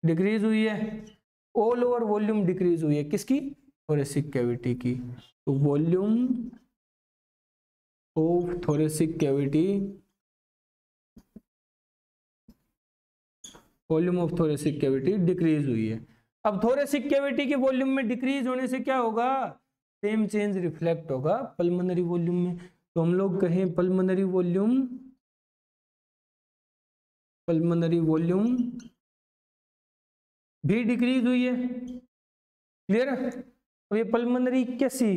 डिक्रीज हुई है। ऑल ओवर वॉल्यूम डिक्रीज हुई है किसकी? थोरेसिक कैविटी की। तो volume of thoracic cavity, volume of thoracic cavity decrease हुई है। अब थोरेसिक कैविटी के वॉल्यूम में डिक्रीज होने से क्या होगा? सेम चेंज रिफ्लेक्ट होगा पल्मोनरी वॉल्यूम में। तो हम लोग कहें पल्मोनरी वॉल्यूम, पल्मोनरी वॉल्यूम भी डिक्रीज हुई है। क्लियर है? अब ये पल्मोनरी कैसी?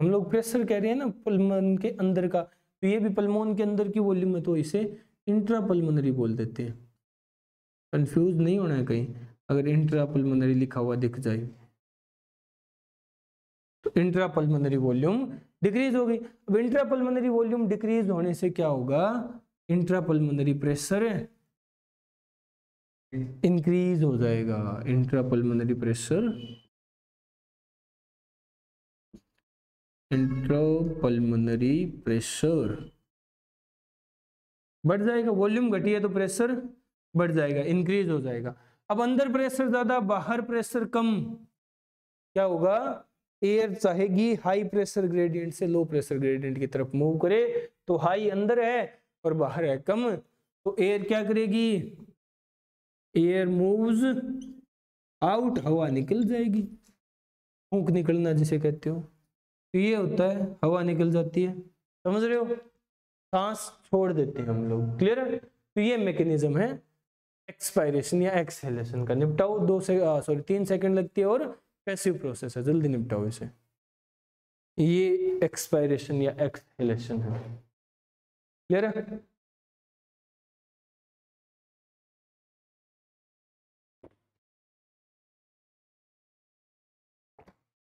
हम लोग प्रेशर कह रहे हैं ना पल्मोन के अंदर का, तो ये भी पल्मोन के अंदर की वॉल्यूम है, तो इसे इंट्रा पल्मोनरी बोल देते हैं। कंफ्यूज नहीं होना है कहीं अगर इंट्रा पल्मोनरी लिखा हुआ दिख जाए। तो इंट्रा पल्मोनरी वॉल्यूम डिक्रीज हो गई। अब इंट्रा पल्मोनरी वॉल्यूम डिक्रीज होने से क्या होगा? इंट्रा पल्मोनरी प्रेशर इंक्रीज हो जाएगा। Intra pulmonary pressure, intra pulmonary pressure बढ़ जाएगा। वॉल्यूम घटी है तो प्रेशर बढ़ जाएगा, इंक्रीज हो जाएगा। अब अंदर प्रेशर ज्यादा, बाहर प्रेशर कम, क्या होगा? एयर चाहेगी हाई प्रेशर ग्रेडियंट से लो प्रेशर ग्रेडियंट की तरफ मूव करे, तो हाई अंदर है और बाहर है कम, तो एयर क्या करेगी, एयर मूव्स आउट, हवा निकल जाएगी, फूंक निकलना जिसे कहते हो। तो ये होता है, हवा निकल जाती है, समझ रहे हो, सांस छोड़ देते हैं हम लोग, क्लियर है। तो ये मैकेनिज्म है एक्सपायरेशन या एक्सहेलेशन का। निपटाओ 3 सेकंड लगती है और पैसिव प्रोसेस है, जल्दी निपटाओ इसे। ये एक्सपायरेशन या एक्सहेलेशन है, क्लियर है।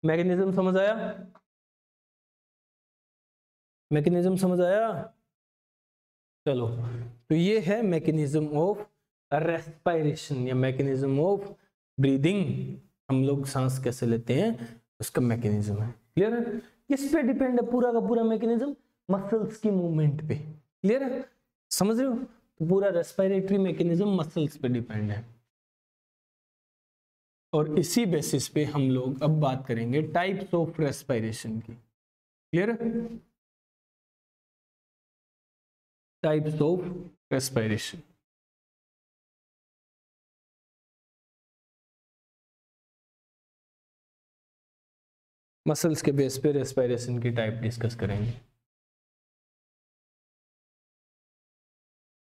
मैकेनिज्म समझ आया, मैकेनिज्म समझ आया। चलो, तो ये है मैकेनिज्म ऑफ रेस्पिरेशन या मैकेनिज्म ऑफ ब्रीदिंग। हम लोग सांस कैसे लेते हैं उसका मैकेनिज्म है, क्लियर है। किस पे डिपेंड है पूरा का पूरा मैकेनिज्म, मसल्स की मूवमेंट पे, क्लियर है, समझ रहे हो। तो पूरा रेस्पिरेटरी मैकेनिज्म मसल्स पे डिपेंड है। और इसी बेसिस पे हम लोग अब बात करेंगे टाइप्स ऑफ रेस्पिरेशन की, क्लियर है। टाइप्स ऑफ रेस्पिरेशन, मसल्स के बेस पे रेस्पिरेशन की टाइप डिस्कस करेंगे।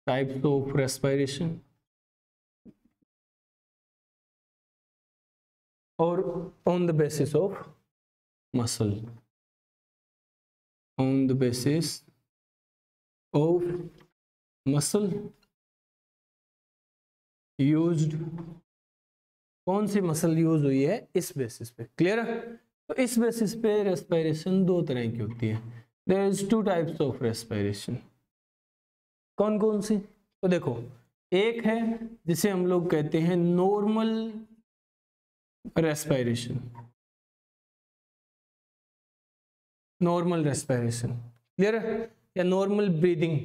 टाइप्स ऑफ रेस्पिरेशन और on the basis of muscle, on the basis of muscle used, कौन सी मसल यूज हुई है इस बेसिस पे, क्लियर है। तो इस बेसिस पे रेस्पिरेशन दो तरह की होती है। There is 2 types of respiration. कौन कौन सी, तो देखो, एक है जिसे हम लोग कहते हैं normal respiration, normal respiration, clear है, या नॉर्मल ब्रीदिंग,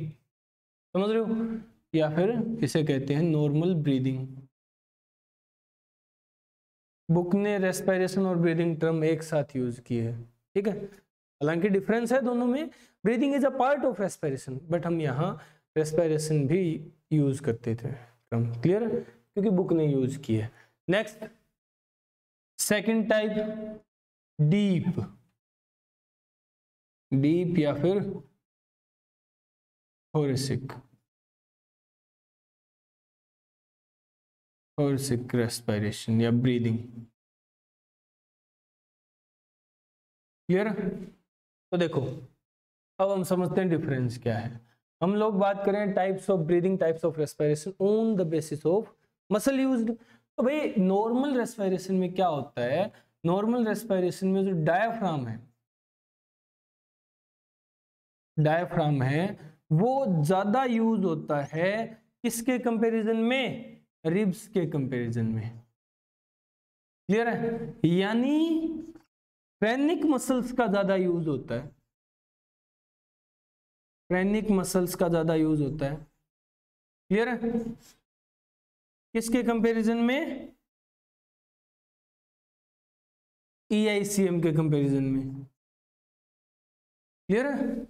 समझ रहे हो, या फिर इसे कहते हैं नॉर्मल ब्रीदिंग। बुक ने रेस्पिरेशन और ब्रीदिंग टर्म एक साथ यूज किए है, ठीक है, हालांकि डिफरेंस है दोनों में। Breathing is a part of respiration, but हम यहाँ रेस्पिरेशन भी यूज करते थे टर्म, क्लियर है, क्योंकि बुक ने यूज की है। Next, second type, deep, deep या फिर थोरेसिक, थोरेसिक रेस्पिरेशन या ब्रीदिंग, क्लियर। तो देखो, अब हम समझते हैं डिफरेंस क्या है। हम लोग बात करें types of breathing, types of respiration on the basis of muscle used. तो भाई नॉर्मल रेस्पिरेशन में क्या होता है, नॉर्मल रेस्पिरेशन में जो डायफ्राम है, डायफ्राम है वो ज्यादा यूज होता है किसके कंपैरिजन में, रिब्स के कंपैरिजन में, क्लियर है। यानी फ्रेनिक मसल्स का ज्यादा यूज होता है, फ्रेनिक मसल्स का ज्यादा यूज होता है, क्लियर है, किसके कंपैरिजन में, EICM के कंपैरिजन में, क्लियर है।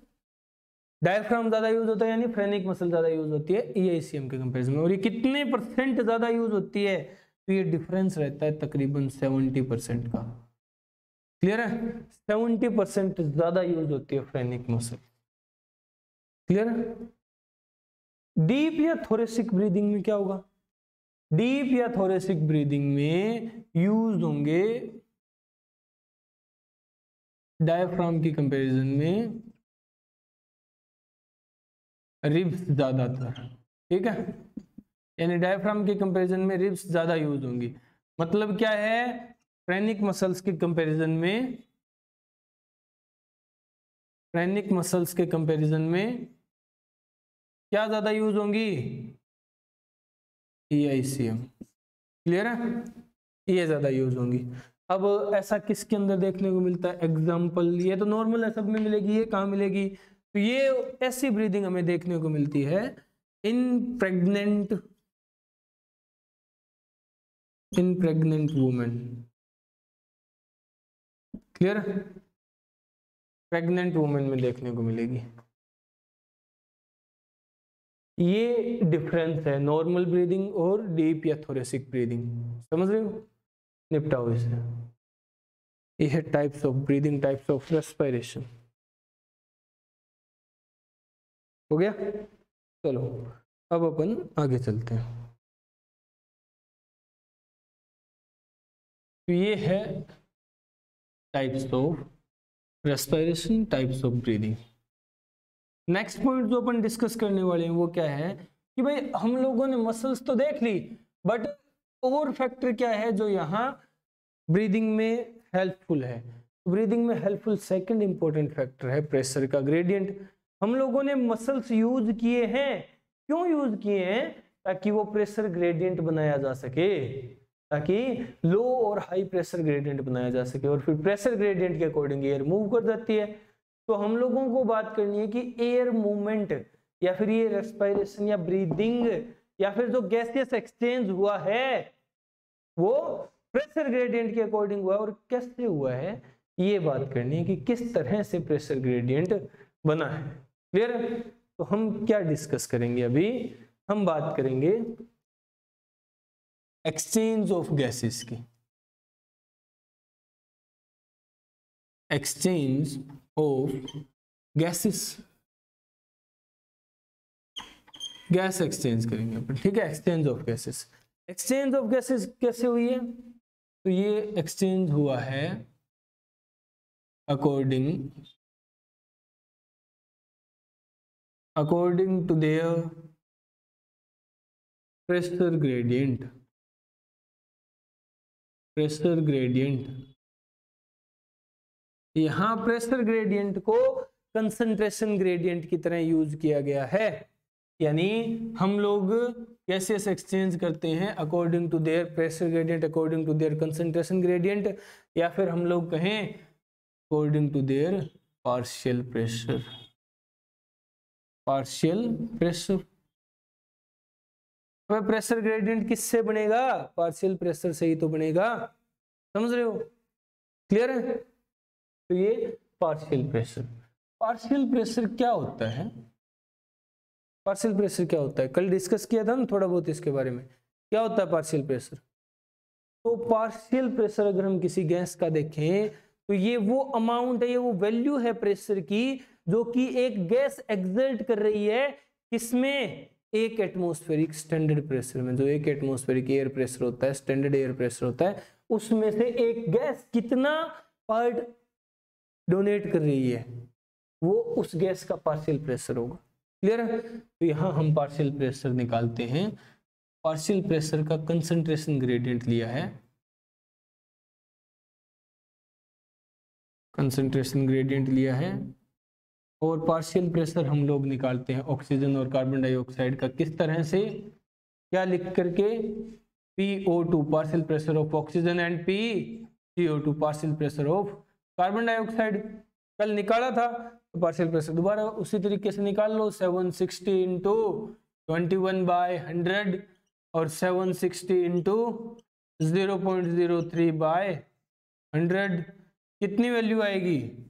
डायफ्राम ज्यादा यूज होता है यानी फ्रेनिक मसल ज्यादा यूज होती है EICM के कंपैरिजन में। और ये कितने % ज्यादा यूज होती है, तो ये डिफरेंस रहता है तकरीबन 70% का, क्लियर है, 70% ज्यादा यूज होती है फ्रेनिक मसल, क्लियर है। डीप या थोरेसिक ब्रीदिंग में क्या होगा, डीप या थोरेसिक ब्रीदिंग में यूज होंगे डायफ्राम की कंपैरिजन में रिब्स ज्यादातर, ठीक है, यानी डायफ्राम के कंपैरिजन में रिब्स ज्यादा यूज होंगी। मतलब क्या है, फ्रेनिक मसल्स के कंपैरिजन में, फ्रेनिक मसल्स के कंपैरिजन में क्या ज्यादा यूज होंगी, EICM, क्लियर है, ये ज्यादा यूज होंगी। अब ऐसा किसके अंदर देखने को मिलता है, एग्जाम्पल, ये तो नॉर्मल है, सब में मिलेगी, ये कहाँ मिलेगी, तो ये ऐसी ब्रीदिंग हमें देखने को मिलती है in pregnant women, clear, pregnant women में देखने को मिलेगी। ये डिफरेंस है नॉर्मल ब्रीदिंग और डीप या थोरेसिक ब्रीदिंग, समझ रहे हो? निपटाओ इसे। ये है types of breathing, types of respiration. हो गया? चलो अब अपन आगे चलते हैं। तो ये है types of respiration, types of breathing. Next point जो अपन डिस्कस करने वाले हैं वो क्या है कि भाई हम लोगों ने मसल्स तो देख ली, बट और फैक्टर क्या है जो यहाँ ब्रीदिंग में हेल्पफुल है? ब्रीदिंग में हेल्पफुल सेकंड इंपॉर्टेंट फैक्टर है प्रेशर का ग्रेडियंट। हम लोगों ने मसल्स यूज किए हैं, क्यों यूज किए हैं? ताकि वो प्रेशर ग्रेडियंट बनाया जा सके, ताकि लो और हाई प्रेशर ग्रेडियंट बनाया जा सके, और फिर प्रेशर ग्रेडियंट के अकॉर्डिंग एयर मूव कर जाती है। तो हम लोगों को बात करनी है कि एयर मूवमेंट या फिर ये रेस्पिरेशन या ब्रीदिंग या फिर जो गैसियस एक्सचेंज हुआ है वो प्रेशर ग्रेडियंट के अकॉर्डिंग हुआ है, और कैसे हुआ है ये बात करनी है कि किस तरह से प्रेशर ग्रेडियंट बना है। क्लियर है? तो हम क्या डिस्कस करेंगे अभी? हम बात करेंगे एक्सचेंज ऑफ गैसेस की। Exchange of gases, gas exchange करेंगे अपन, ठीक है? Exchange of gases. Exchange of gases कैसे हुई है? तो ये एक्सचेंज हुआ है according to their pressure gradient. Pressure gradient, यहां प्रेशर ग्रेडियंट को कंसंट्रेशन ग्रेडियंट की तरह यूज किया गया है। यानी हम लोग गैसेस एक्सचेंज करते हैं according to their pressure gradient, according to their concentration gradient, या फिर हम लोग कहें according to their partial pressure. Partial pressure, वह प्रेशर ग्रेडियंट किससे बनेगा? पार्शियल प्रेशर से ही तो बनेगा, समझ रहे हो? क्लियर है? तो ये पार्शियल प्रेशर। पार्शियल प्रेशर क्या होता है? पार्शियल प्रेशर क्या होता है? कल डिस्कस किया था ना थोड़ा बहुत इसके बारे में। क्या होता है पार्शियल प्रेशर? तो पार्शियल प्रेशर अगर हम किसी गैस का देखें तो ये वो अमाउंट है, ये वो वैल्यू है प्रेशर की जो कि एक गैस एक्सर्ट कर रही है किसमें? एक एटमॉस्फेरिक स्टैंडर्ड प्रेशर में। जो एक एटमॉस्फेरिक एयर प्रेशर होता है, स्टैंडर्ड एयर प्रेशर होता है, उसमें से एक गैस कितना पार्ट डोनेट कर रही है, वो उस गैस का पार्शियल प्रेशर होगा। क्लियर है? तो यहां हम पार्शियल प्रेशर निकालते हैं। पार्शियल प्रेशर का कंसंट्रेशन ग्रेडियंट लिया है, कंसंट्रेशन ग्रेडियंट लिया है, और पार्शियल प्रेशर हम लोग निकालते हैं ऑक्सीजन और कार्बन डाइऑक्साइड का। किस तरह से? क्या लिख करके? PO2 partial pressure of oxygen and PCO2 partial pressure of carbon dioxide. कल निकाला था तो पार्शियल प्रेशर दोबारा उसी तरीके से निकाल लो। 760 इंटू 21/100 और 760 इंटू 0.03/100 कितनी वैल्यू आएगी?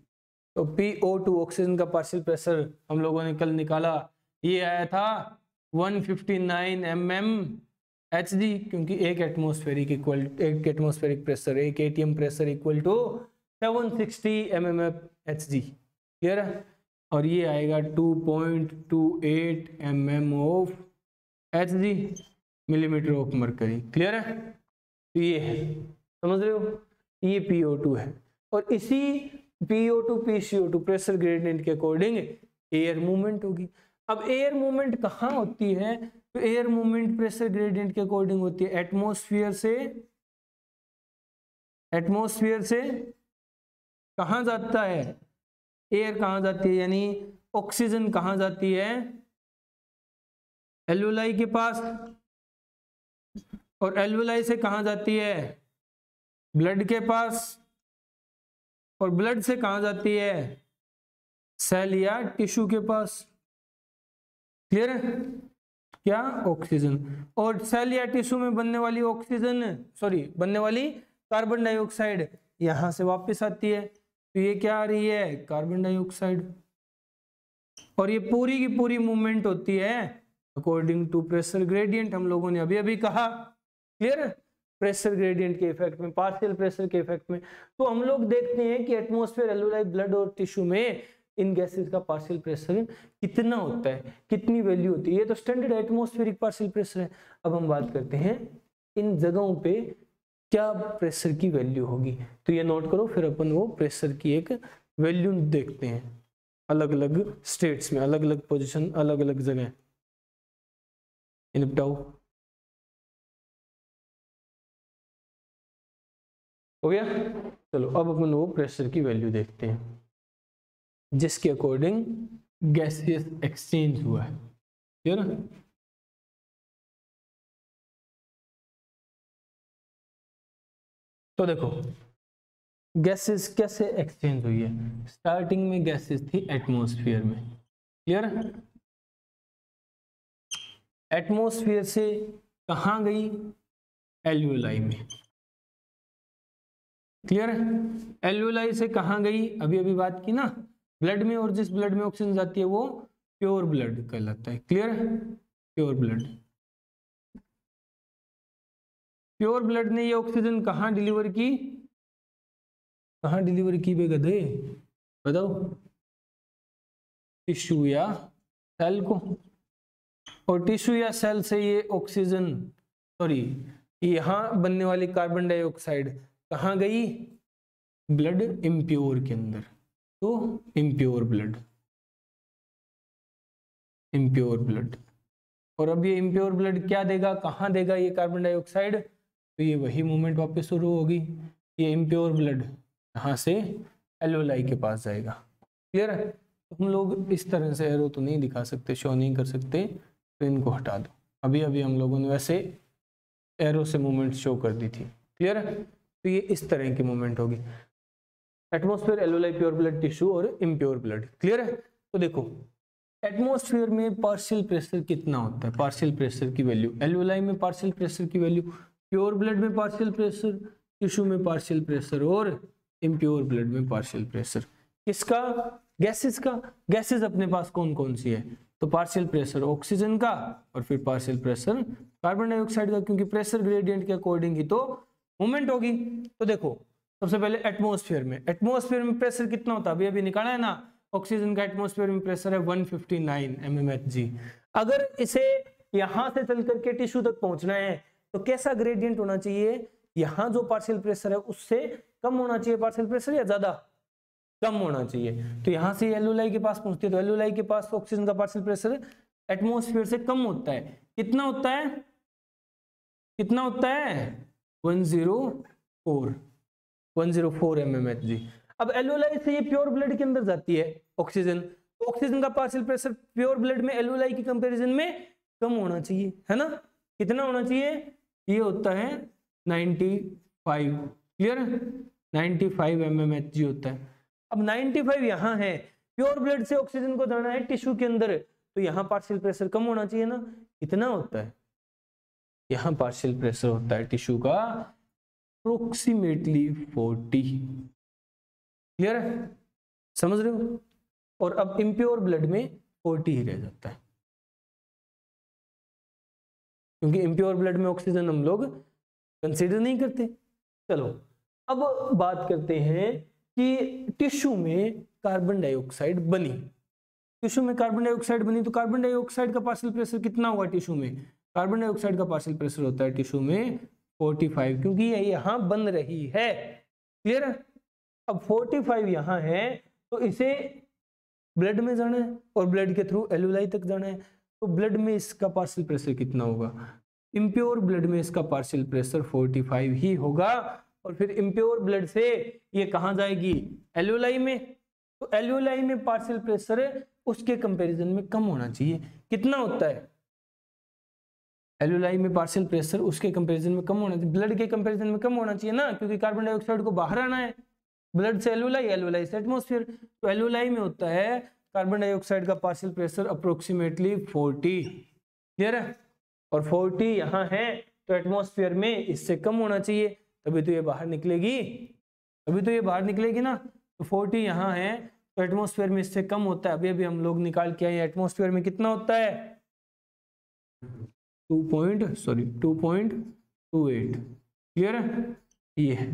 तो PO2 ऑक्सीजन का पार्शियल प्रेशर हम लोगों ने कल निकाला, ये आया था 159 mmHg, क्योंकि एक एटमॉस्फेरिक प्रेशर, एक ATM pressure equal to 760 mmHg। Clear है? और ये आएगा 2.28 mm of Hg, millimetre of mercury. Clear है? तो ये है, समझ रहे हो? ये PO2 है, और इसी PO2 PCO2 प्रेशर ग्रेडियंट के अकॉर्डिंग एयर मूवमेंट होगी। अब एयर मूवमेंट कहाँ होती है? तो एयर मूवमेंट प्रेशर ग्रेडियंट के अकॉर्डिंग होती है एटमॉस्फेयर से कहाँ जाता है एयर? कहाँ जाती है? यानी ऑक्सीजन कहाँ जाती है? एल्वुलाई के पास, और एल्वुलाई से कहाँ जाती है? ब्लड के पास, और ब्लड से कहाँ जाती है? सेल या टिश्यू के पास। क्लियर है? क्या? ऑक्सीजन। और सेल या टिश्यू में बनने वाली बनने वाली कार्बन डाइऑक्साइड यहां से वापस आती है। तो ये क्या आ रही है? Carbon dioxide. और ये पूरी की पूरी मूवमेंट होती है अकॉर्डिंग टू प्रेशर ग्रेडियंट, हम लोगों ने अभी अभी कहा, क्लियर है, प्रेशर ग्रेडियंट के इफेक्ट में, पार्शियल प्रेशर के इफेक्ट में। तो हम लोग देखते हैं कि एटमॉस्फेयर, एल्वेओलाई, ब्लड और टिश्यू में इन गैसेस का पार्शियल प्रेशर कितना होता है, कितनी वैल्यू होती है। ये तो स्टैंडर्ड एटमॉस्फेरिक पार्शियल प्रेशर है। अब हम बात करते हैं इन जगहों पे क्या प्रेशर की वैल्यू होगी। तो ये नोट करो, फिर अपन वो प्रेशर की एक वैल्यू देखते हैं अलग अलग स्टेट्स में, अलग अलग पोजीशन, अलग अलग जगह। निपटाओ, हो गया। चलो अब अपन वो प्रेशर की वैल्यू देखते हैं जिसके अकॉर्डिंग गैसियस एक्सचेंज हुआ है, क्लियर है। तो देखो गैसेस कैसे एक्सचेंज हुई है। स्टार्टिंग में गैसेस थी एटमॉस्फेयर में, क्लियर है। एटमॉस्फेयर से कहां गई, एल्वेओलाई में, क्लियर है। एल्वेओलाई से कहां गई, अभी अभी बात की ना, ब्लड में, और जिस ब्लड में ऑक्सीजन जाती है वो प्योर ब्लड कहलाता है, क्लियर है, प्योर ब्लड। प्योर ब्लड ने ये ऑक्सीजन कहां डिलीवर की, कहां डिलीवर की बे गधे, बताओ, टिश्यू या सेल को। और टिश्यू या सेल से ये ऑक्सीजन, सॉरी, यहां बनने वाली कार्बन डाइऑक्साइड कहां गई, ब्लड इम्प्योर के अंदर। तो इम्प्योर ब्लड, इम्प्योर ब्लड। और अब ये इम्प्योर ब्लड क्या देगा, कहां देगा ये कार्बन डाइऑक्साइड, तो ये वही मूवमेंट वापस शुरू होगी। ये इम्प्योर ब्लड यहाँ से एल्वेओलाई के पास जाएगा, क्लियर है। तो हम लोग इस तरह से एरो तो नहीं दिखा सकते, शो नहीं कर सकते, तो इनको हटा दो। अभी अभी हम लोगों ने वैसे एरो से मूवमेंट शो कर दी थी, क्लियर है। तो ये इस तरह की मूवमेंट होगी, atmosphere, alveoli, pure blood, tissue और इम्प्योर ब्लड, क्लियर है। तो देखो एटमॉस्फेयर में पार्शियल प्रेशर कितना होता है, पार्शियल प्रेशर की वैल्यू, एल्वेओलाई में पार्शियल प्रेशर की वैल्यू, प्योर ब्लड में पार्शियल प्रेशर, टिश्यू में पार्शियल प्रेशर और इम्प्योर ब्लड में पार्शियल प्रेशर। किसका, गैसेस का। गैसेस अपने पास कौन कौन सी है, तो पार्शियल प्रेशर ऑक्सीजन का और फिर पार्शियल प्रेशर कार्बन डाइऑक्साइड का, क्योंकि प्रेशर ग्रेडियंट के अकॉर्डिंग ही तो मूवमेंट होगी। तो देखो सबसे पहले एटमॉस्फेयर में, एटमॉस्फेयर में प्रेशर कितना होता है, अभी अभी निकाला है ना, ऑक्सीजन का एटमॉस्फेयर में प्रेशर है 159 mmHg। अगर इसे यहां से चल करके टिश्यू तक पहुंचना है तो कैसा ग्रेडियंट होना चाहिए, यहां जो पार्शियल प्रेशर है उससे कम होना चाहिए पार्शियल प्रेशर, या ज्यादा, कम होना चाहिए। तो यहां से एल्वेओलाई के पास पहुंचती है, तो एल्वेओलाई के पास ऑक्सीजन का पार्शियल प्रेशर एटमॉस्फेयर से कम होता है। कितना होता है, कितना होता है, 104 mmHg। अब एल्वेओलाई से ये प्योर ब्लड के अंदर जाती है ऑक्सीजन, तो ऑक्सीजन का पार्शियल प्रेशर प्योर ब्लड में एल्वेओलाई की कंपैरिजन में कम होना चाहिए, है ना। कितना होना चाहिए, ये होता है 95, क्लियर है, 95 mmHg होता है। अब 95 यहाँ है, प्योर ब्लड से ऑक्सीजन को जाना है टिश्यू के अंदर, तो यहाँ पार्शियल प्रेशर कम होना चाहिए ना। कितना होता है, यहाँ पार्शियल प्रेशर होता है टिश्यू का अप्रोक्सीमेटली 40, क्लियर है, समझ रहे हो। और अब इम्प्योर ब्लड में 40 ही रह जाता है, क्योंकि इम्प्योर ब्लड में ऑक्सीजन हम लोग कंसीडर नहीं करते। चलो अब बात करते हैं कि टिश्यू में कार्बन डाइऑक्साइड बनी, टिश्यू में कार्बन डाइऑक्साइड बनी, तो कार्बन डाइऑक्साइड का पार्शियल प्रेशर कितना हुआ टिश्यू में, कार्बन डाइऑक्साइड का पार्शियल प्रेशर होता है टिश्यू में 45, क्योंकि ये यहाँ बन रही है, क्लियर है। अब 45 यहाँ है तो इसे ब्लड में जाना है और ब्लड के थ्रू एल्वेओलाई तक जाना है, तो ब्लड में इसका पार्शियल प्रेशर कितना होगा, इम्प्योर ब्लड में इसका पार्शियल प्रेशर 45 ही होगा। और फिर इम्प्योर ब्लड से ये कहां जाएगी, एल्वेओलाई में, तो एल्वेओलाई में पार्शियल प्रेशर उसके कंपैरिजन में कम होना चाहिए। कितना होता है, एल्वेओलाई में पार्शियल प्रेशर उसके कंपैरिजन में कम होना चाहिए, ब्लड के कंपैरिजन में कम होना चाहिए ना, क्योंकि कार्बन डाइऑक्साइड को बाहर आना है, ब्लड से एल्वेओलाई, एल्वेओलाई से एटमॉस्फेयर। तो एल्वेओलाई में होता है कार्बन डाइऑक्साइड का पार्शियल प्रेशर अप्रोक्सीमेटली 40, क्लियर है। और 40 यहाँ है तो एटमॉस्फेयर में इससे कम होना चाहिए, तभी तो ये बाहर निकलेगी, तभी तो ये बाहर निकलेगी ना। तो 40 यहाँ है तो एटमॉस्फेयर में इससे कम होता है, अभी अभी हम लोग निकाल के आए, एटमॉस्फेयर में कितना होता है 2.28 क्लियर है, ये है।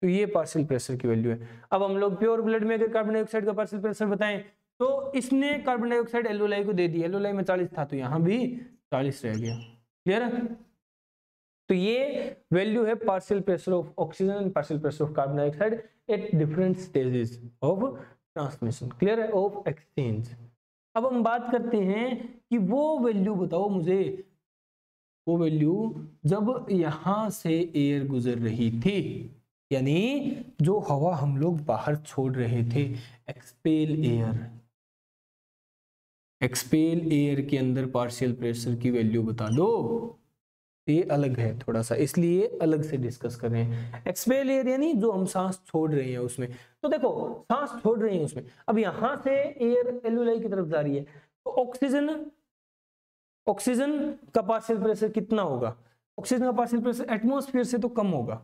तो ये पार्शियल प्रेशर की वैल्यू है। अब हम लोग प्योर ब्लड में अगर कार्बन डाइऑक्साइड का पार्शियल प्रेशर बताएं तो इसने कार्बन डाइऑक्साइड एल्लोलाई को दे दिया, एल्लोलाई में 40 था तो यहाँ भी 40 रह गया, क्लियर है। तो ये वैल्यू है partial pressure of oxygen and partial pressure of carbon dioxide at different stages of transmission, clear है, ऑफ एक्सचेंज। अब हम बात करते हैं कि वो वैल्यू बताओ मुझे, वो वैल्यू जब यहां से एयर गुजर रही थी, यानी जो हवा हम लोग बाहर छोड़ रहे थे, एक्सपेल एयर के अंदर पार्शियल प्रेशर की वैल्यू बता दो। ये अलग है थोड़ा सा, इसलिए अलग से डिस्कस कर रहे हैं। एक्सपेल एयर यानी जो हम सांस छोड़ रहे हैं उसमें, तो देखो सांस छोड़ रहे हैं उसमें, अब यहां से एयर एल्वेओलाई की तरफ जा रही है, तो ऑक्सीजन का पार्शियल प्रेशर कितना होगा? ऑक्सीजन का पार्शियल प्रेशर एटमॉस्फेयर से तो कम होगा,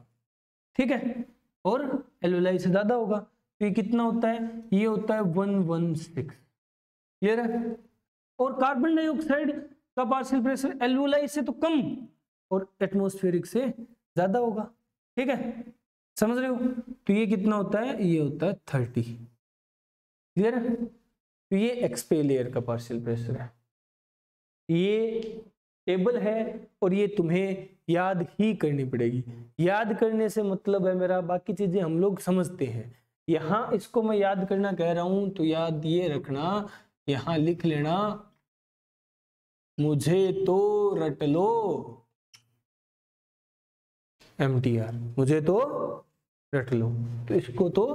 ठीक है, और एल्वेओलाई से ज्यादा होगा। तो ये कितना होता है? ये होता है 116, क्लियर है। और कार्बन डाइऑक्साइड का पार्शियल प्रेशर एल्वेओलाई से तो कम और एटमॉस्फेरिक से ज्यादा होगा, ठीक है, समझ रहे हो। तो ये कितना होता है? ये होता है 30, क्लियर है। तो ये एक्सपेल एयर का पार्शियल प्रेशर है, ये टेबल है और ये तुम्हें याद ही करनी पड़ेगी। याद करने से मतलब है मेरा, बाकी चीजें हम लोग समझते हैं, यहाँ इसको मैं याद करना कह रहा हूं तो याद ये रखना, यहाँ लिख लेना, मुझे तो रट लो MTR, मुझे तो रट लो। तो इसको तो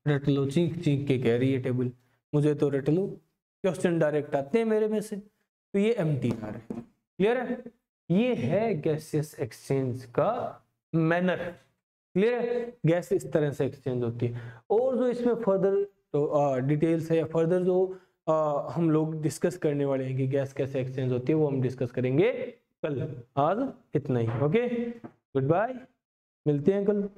रट लो, चीख चीख के कह रही है टेबल, मुझे तो रट लो। क्वेश्चन डायरेक्ट आते हैं मेरे में से, तो ये MTR है, क्लियर है। ये है गैसियस एक्सचेंज का मैनर, क्लियर है। गैस इस तरह से एक्सचेंज होती है, और जो इसमें फर्दर तो डिटेल्स है या फर्दर जो हम लोग डिस्कस करने वाले हैं कि गैस कैसे एक्सचेंज होती है, वो हम डिस्कस करेंगे कल। आज इतना ही, ओके, गुड बाय, मिलते हैं कल।